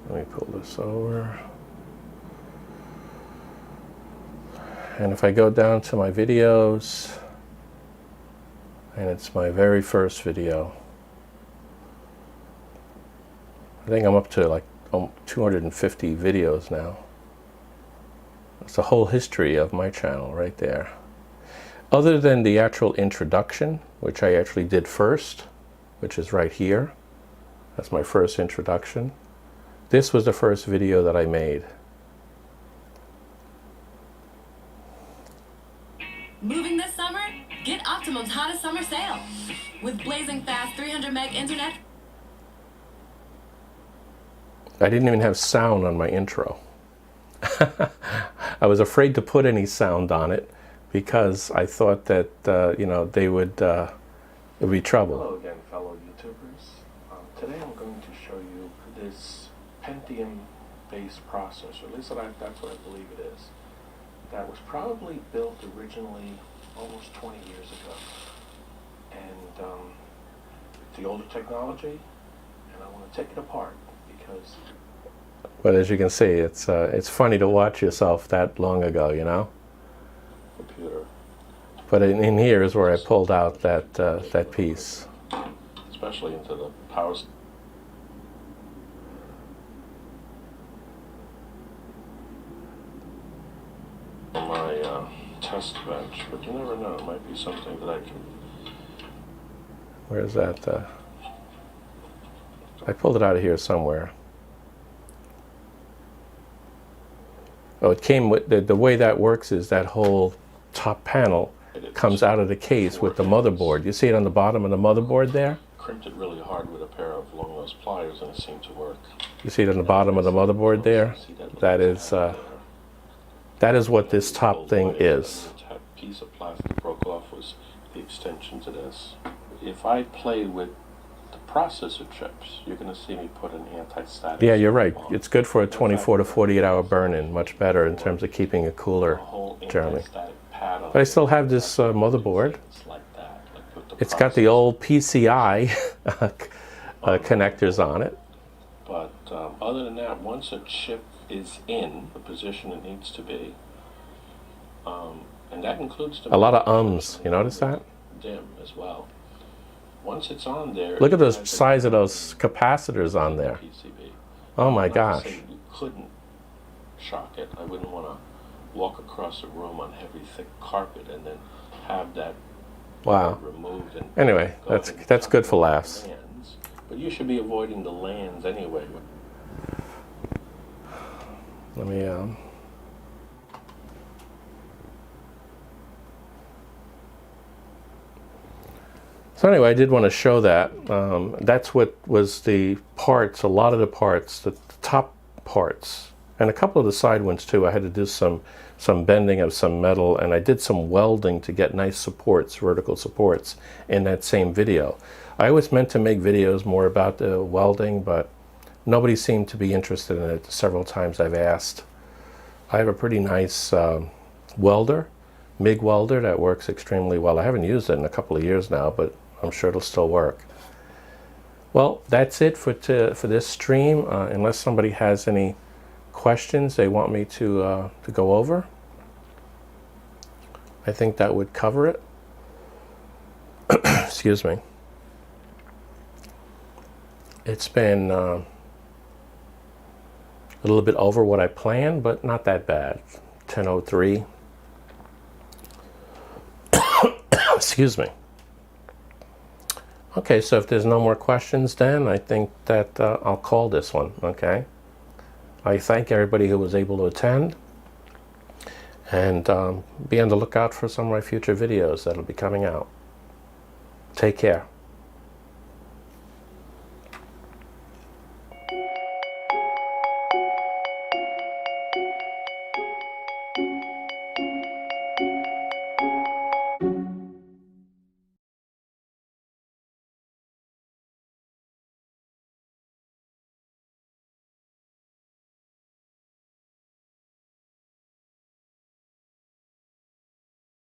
Let me pull this over. And if I go down to my videos, and it's my very first video, I think I'm up to like 250 videos now. It's the whole history of my channel right there. Other than the actual introduction, which I actually did first, which is right here. That's my first introduction. This was the first video that I made. Moving this summer? Get Optimum's hottest summer sale. With blazing fast 300 meg internet. I didn't even have sound on my intro. I was afraid to put any sound on it because I thought that, you know, it would be trouble. Hello again, fellow YouTubers. Today I'm going to show you this Pentium-based processor. At least that's what I believe it is. That was probably built originally almost 20 years ago. And it's the older technology, and I want to take it apart because... But as you can see, it's funny to watch yourself that long ago, you know? Computer. But in here is where I pulled out that piece. Especially into the power... my test bench, but you never know, it might be something that I can... Where's that? I pulled it out of here somewhere. Oh, it came with, the way that works is that whole top panel comes out of the case with the motherboard. You see it on the bottom of the motherboard there? Crimped it really hard with a pair of long-nose pliers and it seemed to work. You see it on the bottom of the motherboard there? That is what this top thing is. A piece of plastic broke off was the extension to this. If I play with the processor chips, you're going to see me put an anti-static. Yeah, you're right. on. It's good for a 24 to 48 hour burn-in. Much better in terms of keeping it cooler, Jeremy. But I still have this motherboard. It's got the old PCI connectors on it. But other than that, once a chip is in the position it needs to be, and that includes the... A lot of ums. You notice that? DIMM as well. Once it's on there... Look at the size of those capacitors on there. PCB. Oh my Not to gosh. say you couldn't shock it. I wouldn't want to walk across a room on heavy, thick carpet and then have that Wow. removed. And Anyway, that's good for laughs. lands. But you should be avoiding the lands anyway. Let me So anyway, I did want to show that. That's what was the parts, a lot of the parts, the top parts, and a couple of the side ones too. I had to do some bending of some metal, and I did some welding to get nice supports, vertical supports, in that same video. I always meant to make videos more about the welding, but nobody seemed to be interested in it. Several times I've asked. I have a pretty nice welder, MIG welder, that works extremely well. I haven't used it in a couple of years now, but I'm sure it'll still work. Well, that's it for this stream. Unless somebody has any questions they want me to go over, I think that would cover it. Excuse me. It's been a little bit over what I planned, but not that bad. 10:03. Excuse me. Okay, so if there's no more questions, then I think that I'll call this one, okay? I thank everybody who was able to attend, And be on the lookout for some of my future videos that'll be coming out. Take care.